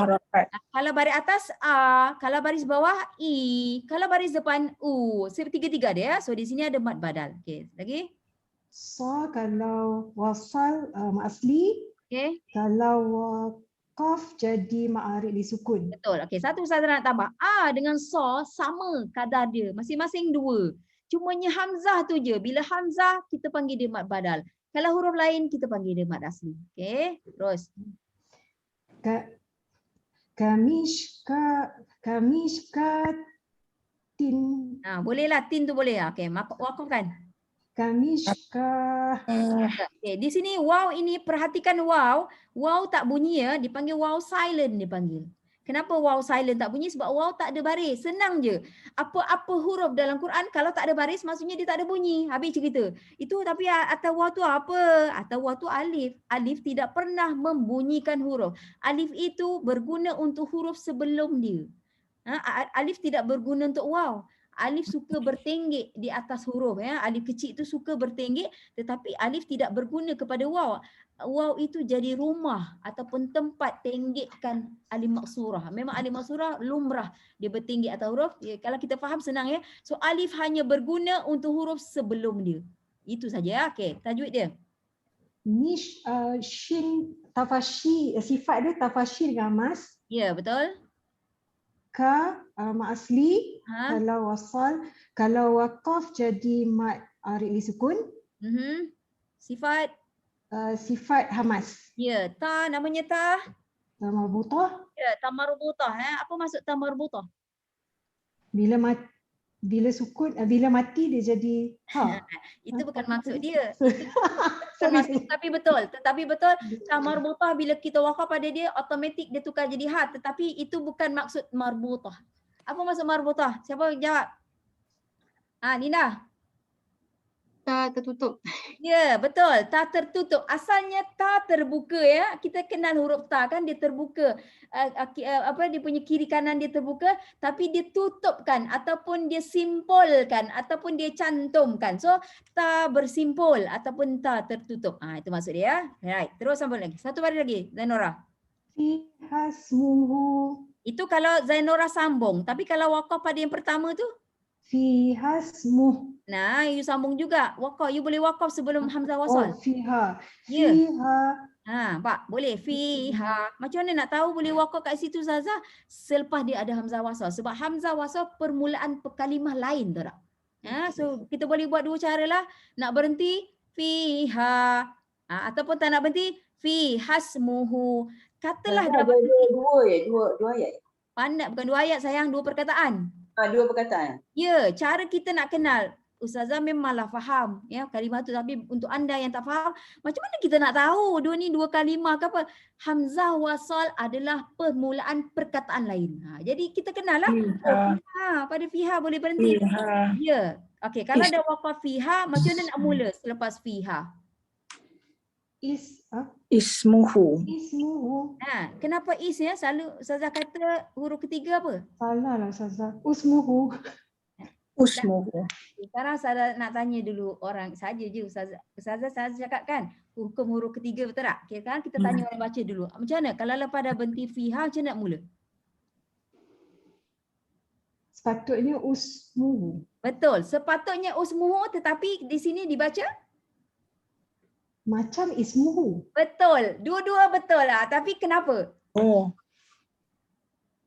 Kalau baris atas a, kalau baris bawah i, kalau baris depan u. Tiga-tiga dia. So di sini ada mad badal. Okey, lagi. So kalau wasal asli. Okey. Kalau qaf jadi ma'arid disukun. Betul. Okey, satu saya nak tambah. A dengan so sama kadar dia. Masing-masing 2. Cumanya hamzah tu je. Bila hamzah kita panggil dia mad badal. Kalau huruf lain kita panggil dia mad asli. Okey, terus. Kamishkatin. Bolehlah tin tu boleh. Okey, wakafkan. Kamishkah. Okay, di sini waw ini perhatikan waw. Waw tak bunyi ya, dipanggil waw silent dipanggil. Kenapa waw silent tak bunyi? Sebab waw tak ada baris. Senang je. Apa-apa huruf dalam Quran kalau tak ada baris maksudnya dia tak ada bunyi. Habis cerita. Itu tapi atas waw tu apa? Atas waw tu alif. Alif tidak pernah membunyikan huruf. Alif itu berguna untuk huruf sebelum dia. Alif tidak berguna untuk waw. alif suka bertenggek di atas huruf ya. Alif kecil itu suka bertenggek tetapi alif tidak berguna kepada waw. Waw itu jadi rumah ataupun tempat tenggekkan alif maksurah. Memang alif maksurah lumrah dia bertenggek atas huruf. Ya, kalau kita faham senang ya. So alif hanya berguna untuk huruf sebelum dia. Itu saja. Okey, tajwid dia. Ni shin tafashi, sifat dia tafashi dengan mas. Ya, betul. Ka mak asli, Ha. kalau wasal, kalau waqaf jadi mat arid li sukun, Sifat. sifat hamas. Ya, ta namanya ta. Marbutah Ya, ta marbutah. Apa maksud ta marbutah? bila sukun, bila mati dia jadi ha. Itu bukan maksud dia. Sorry. Tetapi betul ta marbutah bila kita waqaf pada dia automatik dia tukar jadi ha, tetapi itu bukan maksud marbutah. Apa maksud marbutah? Siapa jawab? Nina. Ta tertutup. Ya, betul. Ta tertutup. Asalnya ta terbuka ya. Kita kenal huruf ta kan dia terbuka. Dia punya kiri kanan dia terbuka tapi dia tutupkan ataupun dia simpulkan ataupun dia cantumkan. So ta bersimpul ataupun ta tertutup. Itu maksud dia. Right. Terus sambung lagi. Satu baris lagi Zainora. Fi hasmuhu, Itu kalau Zainora sambung. Tapi kalau waqaf pada yang pertama tu, fi hasmuh. nah, you sambung juga. Waqaf, you boleh waqaf sebelum hamzah wasal. Oh, fiha. Ya. Fiha. Pak, boleh fiha. Macam mana nak tahu boleh waqaf kat situ Zaza? Selepas dia ada hamzah wasal. Sebab hamzah wasal permulaan kalimah lain tu tak? So kita boleh buat dua cara lah. Nak berhenti fiha. Ataupun tak nak berhenti fi hasmuhu. Katalah dah Dua ayat. pandai, bukan dua ayat sayang, dua perkataan. Dua perkataan. Ya, cara kita nak kenal. Ustazah memanglah faham ya kalimah tu, tapi untuk anda yang tak faham, macam mana kita nak tahu dua kalimah ke apa? Hamzah wasal adalah permulaan perkataan lain. Jadi kita kenal lah. Pada fiha boleh berhenti. Ya. Okey, kalau ada waqaf fiha, macam mana nak mula selepas fiha? Ismuhu. Ismuhu. Kenapa is ya? Selalu Ustazah kata huruf ketiga apa? Salah lah Ustazah. Usmuhu. Usmuhu. Sekarang saya nak tanya dulu orang saja je Ustazah. Ustazah cakap kan hukum huruf ketiga betul tak? Okay, kan kita tanya orang baca dulu. Macam mana? Kalau lepas dah berhenti fiha, macam mana nak mula? Sepatutnya usmuhu. Betul. Sepatutnya usmuhu tetapi di sini dibaca? Macam ismuhu. Betul. Dua-dua betul lah. Tapi kenapa?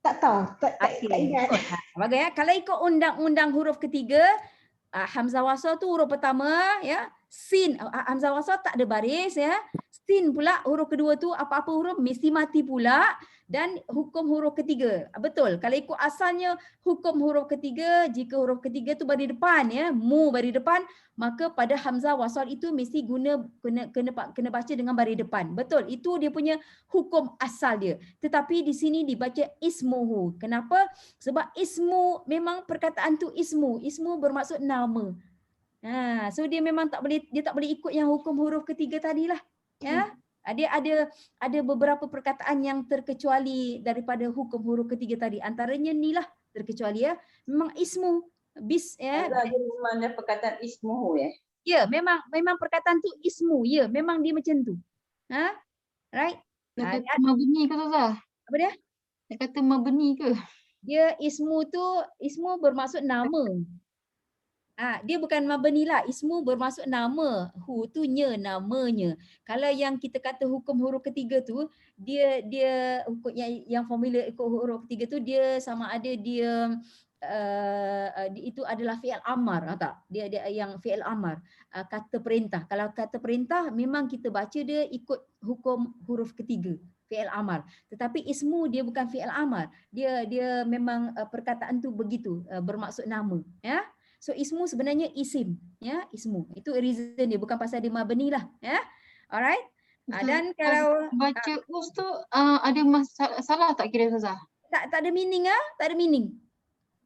Tak tahu. Tak ingat. Bagus ya. Kalau ikut undang-undang huruf ketiga, hamzah wasal tu huruf pertama ya. Sin, hamzah wasal tak ada baris ya. Sin pula huruf kedua tu apa-apa huruf mesti mati pula, dan hukum huruf ketiga. Betul. Kalau ikut asalnya hukum huruf ketiga, jika huruf ketiga tu bari depan ya, mu bari depan, maka pada hamzah wasal itu mesti kena baca dengan bari depan. Betul. Itu dia punya hukum asal dia. Tetapi di sini dibaca ismuhu. Kenapa? Sebab ismu memang perkataan tu ismu. Ismu bermaksud nama. So dia memang tak boleh ikut yang hukum huruf ketiga tadilah. Ya. Dia ada beberapa perkataan yang terkecuali daripada hukum huruf ketiga tadi. Antaranya ni lah terkecuali ya. Memang ismu bis ya. Jadi memang ada perkataan ismuhu ya. Ya, memang perkataan tu ismu. Ya, memang dia macam tu. Right? Dia kata mabni ke Ustazah? Apa dia? Dia kata mabni ke? Dia ismu bermaksud nama. Dia bukan mabni lah. Ismu bermaksud nama. Hu tu nya, namanya. Kalau yang kita kata hukum huruf ketiga tu, dia hukum yang formula ikut huruf ketiga tu dia sama ada dia itu adalah fi'il amar tak? Dia yang fi'il amar, kata perintah. Kalau kata perintah memang kita baca dia ikut hukum huruf ketiga, fi'il amar. Tetapi ismu dia bukan fi'il amar. Dia memang perkataan tu begitu, bermaksud nama ya. So ismu sebenarnya isim ya, ismu. Itu reason dia, bukan pasal dia mabni lah ya. Alright? Dan kalau baca us tu ada masalah tak kira Ustazah? Tak ada meaning tak ada meaning.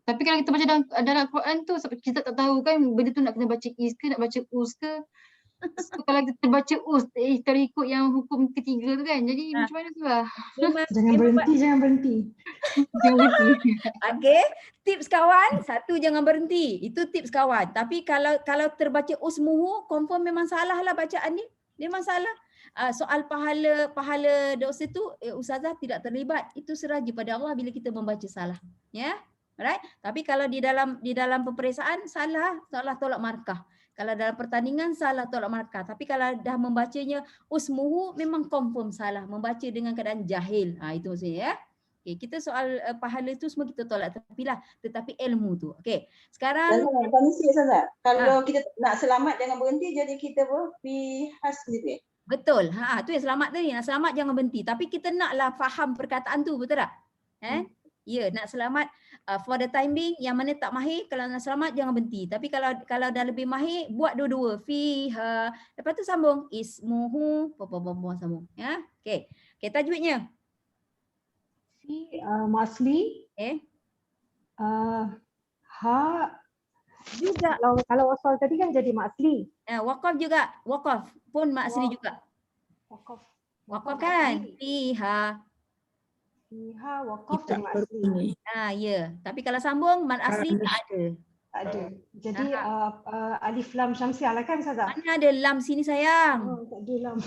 Tapi kalau kita baca dalam Quran tu kita tak tahu kan benda tu nak kena baca is ke nak baca us ke. So, kalau kita baca us, terikut yang hukum ketiga tu kan. Jadi Ah. macam mana tu lah? Jangan berhenti, jangan berhenti. Jangan berhenti. Okey, tips kawan, satu jangan berhenti. Itu tips kawan. Tapi kalau terbaca usmuhu, confirm memang salah lah bacaan ni. Memang salah. Soal pahala dosa tu ustazah tidak terlibat. Itu seraja pada Allah bila kita membaca salah. Ya. Alright? Tapi kalau di dalam peperiksaan salah tolak markah. Kalau dalam pertandingan salah tolak markah. Tapi kalau dah membacanya usmuhu memang confirm salah. Membaca dengan keadaan jahil. Itu maksudnya ya. Okay, kita soal pahala tu semua kita tolak tetapi ilmu tu. Okey. Sekarang Permisi Ustazah. Kalau kita nak selamat jangan berhenti, jadi kita bihas sendiri. betul. Tu yang selamat tadi. Nak selamat jangan berhenti. Tapi kita naklah faham perkataan tu, betul tak? Ya, nak selamat for the time being, yang mana tak mahir, kalau nak selamat jangan berhenti. Tapi kalau dah lebih mahir, buat dua-dua. Fiha. Lepas tu sambung ismuhu, sambung. Ya. Okey. Okey, tajwidnya. Masli. Ha. Juga. Kalau wasal tadi kan jadi masli. Waqaf juga. Waqaf pun mak asli juga. Waqaf. Waqaf kan? Fiha. Fiha waqaf Tidak jadi masli. berhenti. Ya. Tapi kalau sambung mat asli tak ada. Tak ada. Jadi alif lam syamsiah lah kan Ustazah? Mana ada lam sini sayang? Oh, tak ada lam.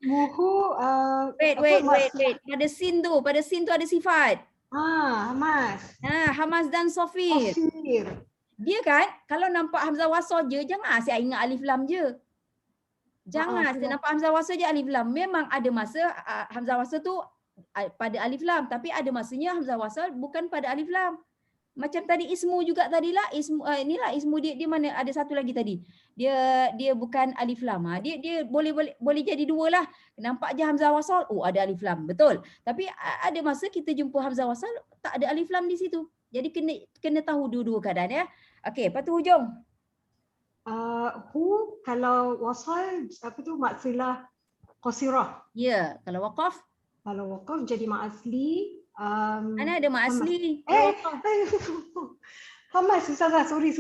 Muhu Wait. Pada sin tu ada sifat. Hamas. Hamas dan Sofir. Sofir. Dia kan kalau nampak hamzah wasal je, jangan asyik ingat alif lam je. Jangan asyik nampak hamzah wasal je alif lam. Memang ada masa hamzah wasal tu pada alif lam, tapi ada masanya hamzah wasal bukan pada alif lam. Macam tadi ismu juga tadilah, inilah ismu dia mana ada satu lagi tadi. Dia bukan alif lam. Dia boleh jadi dua lah. Nampak je hamzah wasal, ada alif lam. Betul. Tapi ada masa kita jumpa hamzah wasal tak ada alif lam di situ. Jadi kena tahu dua-dua keadaan ya. Okey, lepas tu hujung. Hu kalau wasal apa tu maksilah qasirah. Ya, kalau waqaf Kalau waqaf jadi mak asli. mana ada mak asli? Hamas Ustazah, sorry.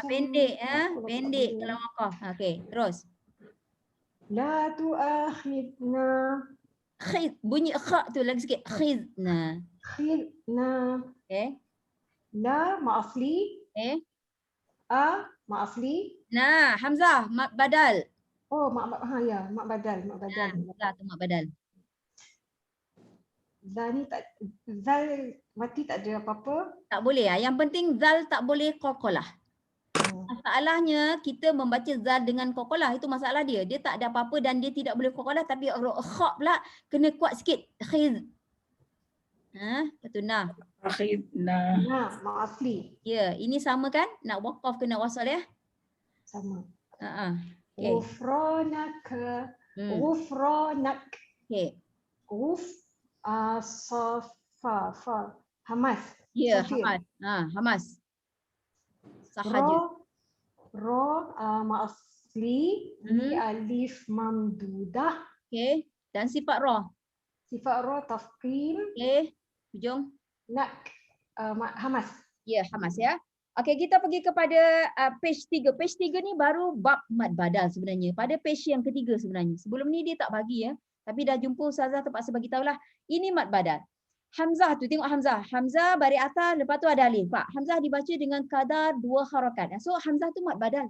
Pendek pendek kalau waqaf. Okey, terus. La tu'akhidna. Bunyi kha tu lagi sikit. Khidna. Khidna. Okey. La mak asli. Mak asli. Nah, hamzah mak badal. Oh mak badal. Hamzah tu mak badal. Zal ni tak, zal mati tak ada apa-apa. Tak boleh. Yang penting zal tak boleh qalqalah. Masalahnya kita membaca zal dengan qalqalah, itu masalah dia. Dia tak ada apa-apa dan dia tidak boleh qalqalah, tapi kha pula kena kuat sikit. Khiz. Lepas tu nah. Akhidna. Mak asli. Ya, ini sama kan? Nak waqaf ke nak wasal ya? Sama. Okay. Ghufranaka. Ghufranak. Okay. Fa. Hamas. Ya, Sofir. Hamas. Hamas. Sahaja. Ro mak asli. Ni alif mamdudah. Okay. Dan sifat roh. Sifat ro tafqim. Okay. Hujung. Nak Hamas. Ya, Hamas ya. Okey, kita pergi kepada page 3. Page 3 ni baru bab mad badal sebenarnya. Pada page yang ketiga sebenarnya. Sebelum ni dia tak bagi ya. Tapi dah jumpa Ustazah terpaksa bagi tahulah. Ini mad badal. Hamzah tu, tengok Hamzah. Hamzah baris atas, lepas tu ada alif. Pak, Hamzah dibaca dengan kadar 2 harakat. So Hamzah tu mad badal.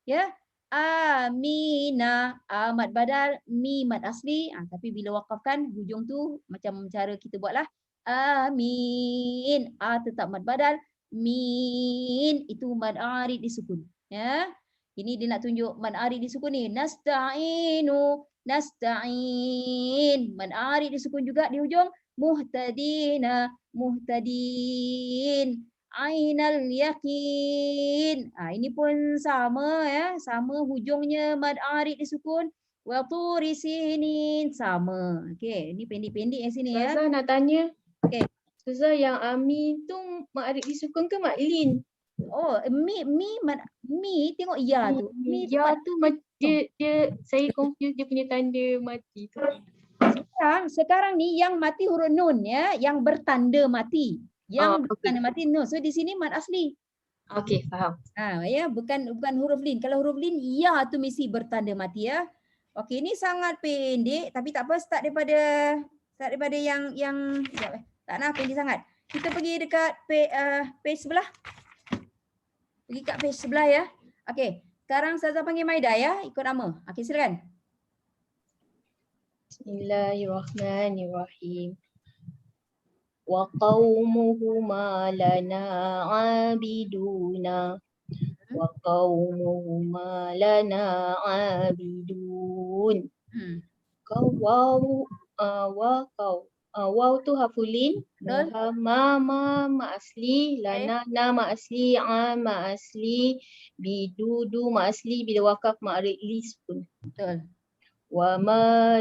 Ya. Amina. Mad badal, mi mad asli. Tapi bila waqafkan hujung tu macam cara kita buatlah. Amin. Tetap mad badal. Min itu mad arid disukun. Ya. Ini dia nak tunjuk mad arid disukun ni. Nasta'inu. Nasta'in. Mad arid disukun juga di hujung. Muhtadina. Muhtadin. Ainal yakin. Ini pun sama ya. Sama hujungnya mad arid disukun. Wa turi sinin. Sama. Okey, ini pendek-pendek yang sini ya. Ustazah nak tanya. Okey. Ustazah yang amin tu mak arid disukun ke mak lin? Oh, mi tengok ya tu. Mi tu Ya tu dia saya confuse dia punya tanda mati tu. sekarang ni yang mati huruf nun ya, yang bertanda mati. Yang bertanda okay. mati nun. So di sini mad asli. Okey, faham. Ya, bukan huruf lin. Kalau huruf lin ya tu mesti bertanda mati ya. Okey, ini sangat pendek tapi tak apa, start daripada yang sekejap, tak nak pendek sangat. Kita pergi dekat page sebelah. Pergi kat page sebelah ya. Okey, sekarang Ustazah panggil Maida ya, ikut nama. Okey, silakan. Bismillahirrahmanirrahim. Wa qaumuhuma lana abiduna. Wa qaumuhuma lana abidun. Waw tu hafulin, ma asli, lana ma asli, ma asli, bidudu ma asli, bila wakaf ma'rif sukun. Betul. Wa ma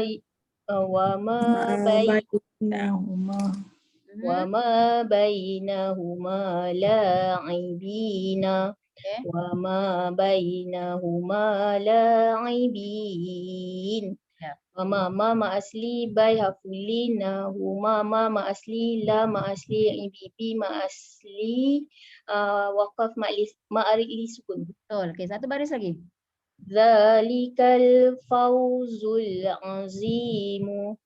bainahuma la'ibina. Wa ma bainahuma la'ibin. Ma asli bai hafulin, huma ma asli, la ma asli, ibi ma asli, waqaf ma'rif sukun. Betul. Okey, satu baris lagi. Zalikal fawzul azimu.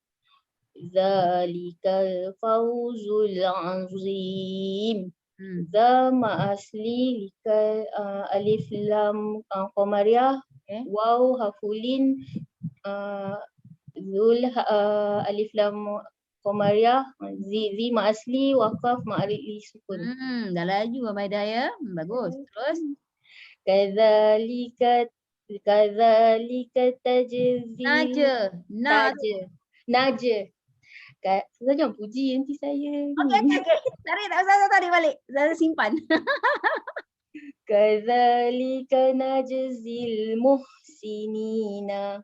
Zalikal fawzul azim. Za ma asli, likal alif lam qamariyah, waw hafulin, zul alif lam qamariyah, zi ma asli, waqaf ma'rif sukun. Dah laju Maida ya. Bagus. Terus Kadzalika tajzi. Naja. Saya jangan puji nanti saya. Okey. Tarik, tak usah tarik balik. Saya simpan. Kadzalika najzil muhsinina.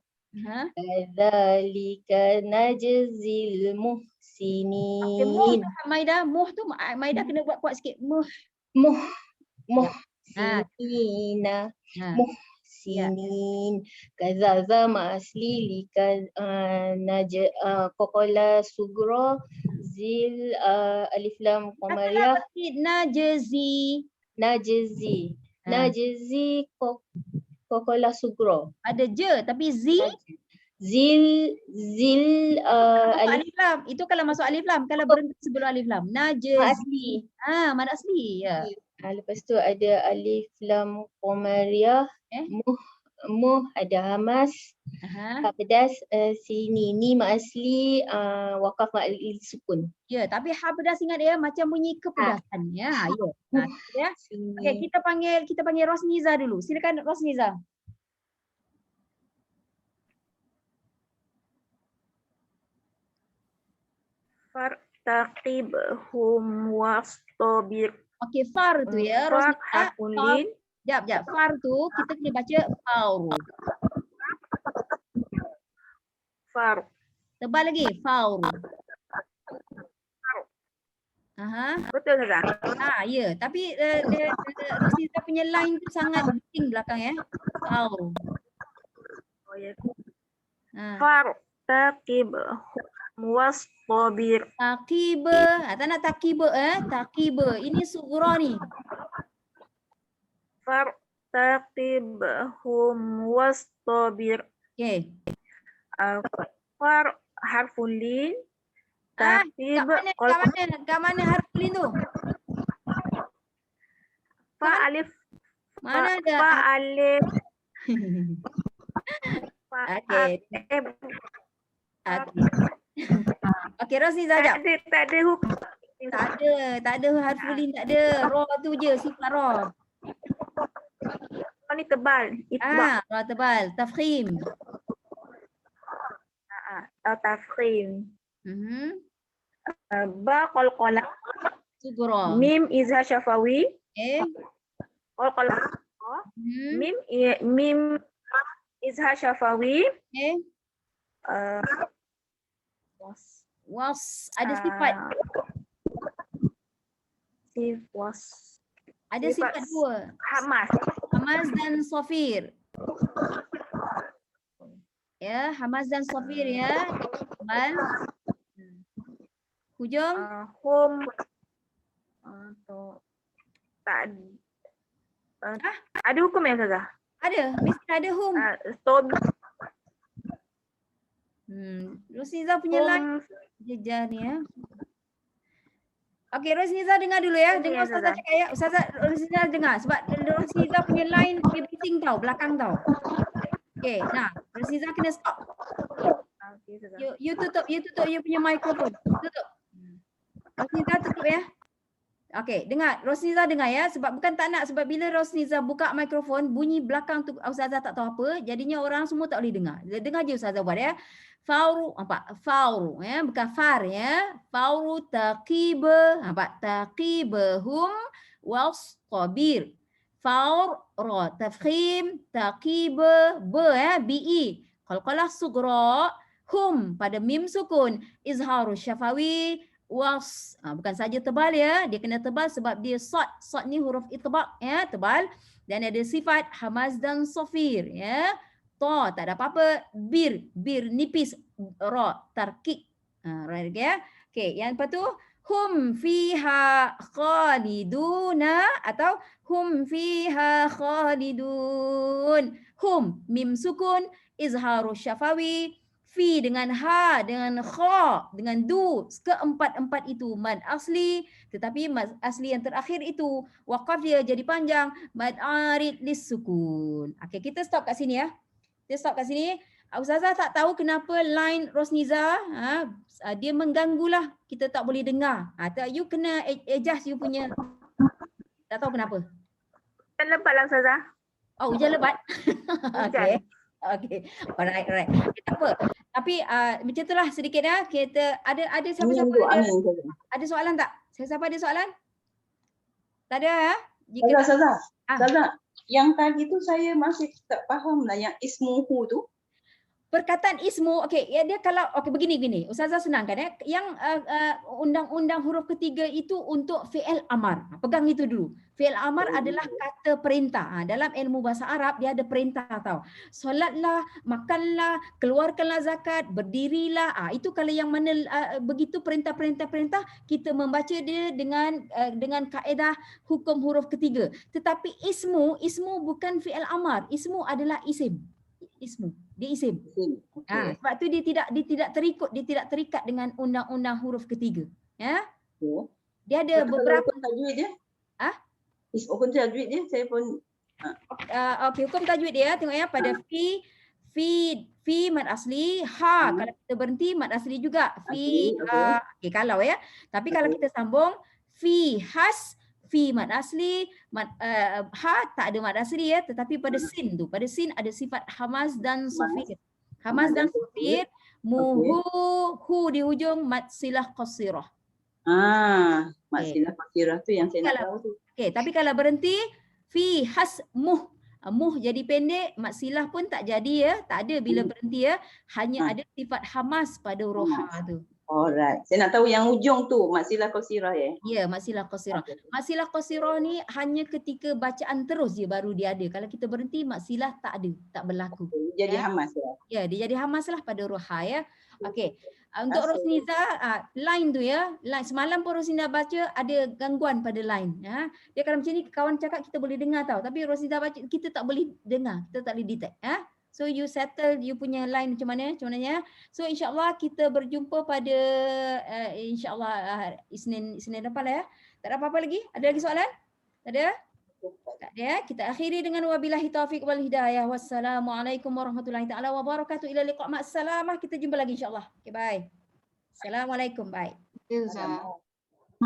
Kadzalika najzil muhsinin. Muh Maida, muh tu Maida kena buat kuat sikit. Muhsinina. Muhsinin. Kazaza ma asli, lika kokola sugra, zil alif lam qamariyah. Najzi kokola sugro. Ada je tapi zil alif lam. Itu kalau masuk alif lam, kalau berhenti sebelum alif lam. Najzi. Asli. Mad asli ya. Lepas tu ada alif lam qamariyah, muh ada hamas, pedas, sini ni ma asli, waqaf ma'rif sukun. Ya, tapi pedas ingat ya macam bunyi kepedasan ya. Ya. Okey, kita panggil Rosniza dulu. Silakan Rosniza. Fartaqibhum wastabir. Okey, far tu ya Rosniza. Jap. Far tu kita kena baca faur. Far. Tebal lagi, faur. Betul tak? Ya, tapi Rosniza punya line tu sangat penting belakang ya. Faur. Oh ya. Far taqibhum wastabir. Taqiba, tak nak taqiba taqiba. Ini sughra ni. Fartaqibhum wastabir. Okey. Far harful lin. Taqib kat mana harful lin tu? Fa alif. Mana ada? Fa alif. Okey. Okey, Rosniza jap. Tak ada hukum. Tak ada harful lin, tak ada. Ra tu je, sifat ra. Ni tebal. Ra tebal. Tafkhim. Tafkhim. Ba qalqalah. Sughra. Mim izhar syafawi. Qalqalah. Mim izhar syafawi. Was ada sifat. Ada sifat dua. Hamas dan sofir. Ya, hamas dan sofir ya. Tebal. Hujung. Hum atau tak Ada hukum ya Ustazah? Ada, mesti ada hum. Sobi. Rosniza punya line jejar ni ya. Okey, Rosniza dengar dulu ya. Dengar Ustazah cakap ya. Ustazah Rosniza dengar sebab Rosniza punya line dia bising tau, belakang tau. Okey, nah, Rosniza kena stop. You tutup you punya mikrofon. Tutup. Rosniza tutup ya. Okey, dengar. Rosniza dengar ya. Sebab bukan tak nak. Sebab bila Rosniza buka mikrofon, bunyi belakang tu Ustazah tak tahu apa. Jadinya orang semua tak boleh dengar. Dengar je Ustazah buat ya. Fauru, apa? Fauru ya, bukan far ya. Fauru taqiba, apa? Taqibahum wastabir. Faur ra tafkhim taqiba ba ya, bi. Qalqalah sugra hum pada mim sukun izharu syafawi was, bukan saja tebal ya, dia kena tebal sebab dia sad. Sad ni huruf itbaq ya, tebal, dan ada sifat hamaz dan safir ya. Ta tak ada apa-apa, bir nipis, ra tarkik. Right ya. Okey, yang lepas tu hum fiha khaliduna atau hum fiha khalidun. Hum mim sukun izharu syafawi, fi dengan ha, dengan kha, dengan du, keempat-empat itu mad asli, tetapi mad asli yang terakhir itu waqaf dia jadi panjang, mad arid lis sukun. Okey, kita stop kat sini ya. Kita stop kat sini. Ustazah tak tahu kenapa line Rosniza dia mengganggulah, kita tak boleh dengar. You kena adjust you punya. Tak tahu kenapa. Hujan lebat lah Ustazah. Oh, hujan lebat. Okey. Hujan. Okey. Alright. Tak apa. Tapi macam itulah sedikit ya. Kita ada siapa-siapa ada soalan tak? Siapa ada soalan? Tak ada ya? Ustazah, yang tadi tu saya masih tak faham lah yang ismuhu tu. Perkataan ismu, okey, ya dia kalau okey begini. Ustazah senangkan ya. Yang undang-undang huruf ketiga itu untuk fi'il amar. Pegang itu dulu. Fi'il amar adalah kata perintah. Dalam ilmu bahasa Arab dia ada perintah tau. Solatlah, makanlah, keluarkanlah zakat, berdirilah. Itu kalau yang mana begitu perintah kita membaca dia dengan kaedah hukum huruf ketiga. Tetapi ismu bukan fi'il amar. Ismu adalah isim. Ismu. Dia isim. Okay. Sebab tu dia tidak terikat dengan undang-undang huruf ketiga. Ya. Dia ada beberapa hukum tajwid dia. Hukum tajwid dia saya pun okey, hukum tajwid dia tengok ya, pada fi mad asli, kalau kita berhenti mad asli juga. Okey kalau ya. Tapi kalau kita sambung fi has, fi mad asli, ha tak ada mad asli ya, tetapi pada sin tu, pada sin ada sifat hamaz dan safir. Hamaz dan safir, muhu, hu di hujung mad silah qasirah. Mad silah qasirah tu yang saya nak tahu tu. Okey, tapi kalau berhenti fi has muh, muh jadi pendek, mad silah pun tak jadi ya, tak ada bila berhenti ya, hanya ada sifat hamaz pada huruf ha tu. Alright. Saya nak tahu yang ujung tu mad silah qasirah ya. Ya, mad silah qasirah. Mad silah qasirah ni hanya ketika bacaan terus je baru dia ada. Kalau kita berhenti mad silah tak ada, tak berlaku. Jadi hamas ya. Ya, dia jadi hamas lah pada huruf ha ya. Okey. Untuk Rosniza line tu ya, line semalam pun Rosniza baca ada gangguan pada line ya. Dia kalau macam ni kawan cakap kita boleh dengar tau, tapi Rosniza baca kita tak boleh dengar, kita tak boleh detect ya. So you settle you punya line macam mana ya. So insya-Allah kita berjumpa pada insya-Allah Isnin depan lah ya. Tak ada apa-apa lagi? Ada lagi soalan? Tak ada? Tak ada ya. Kita akhiri dengan wabillahi taufiq wal hidayah. Wassalamualaikum warahmatullahi taala wabarakatuh. Ila liqa' ma'as salamah. Kita jumpa lagi insya-Allah. Okay, bye. Assalamualaikum. Bye.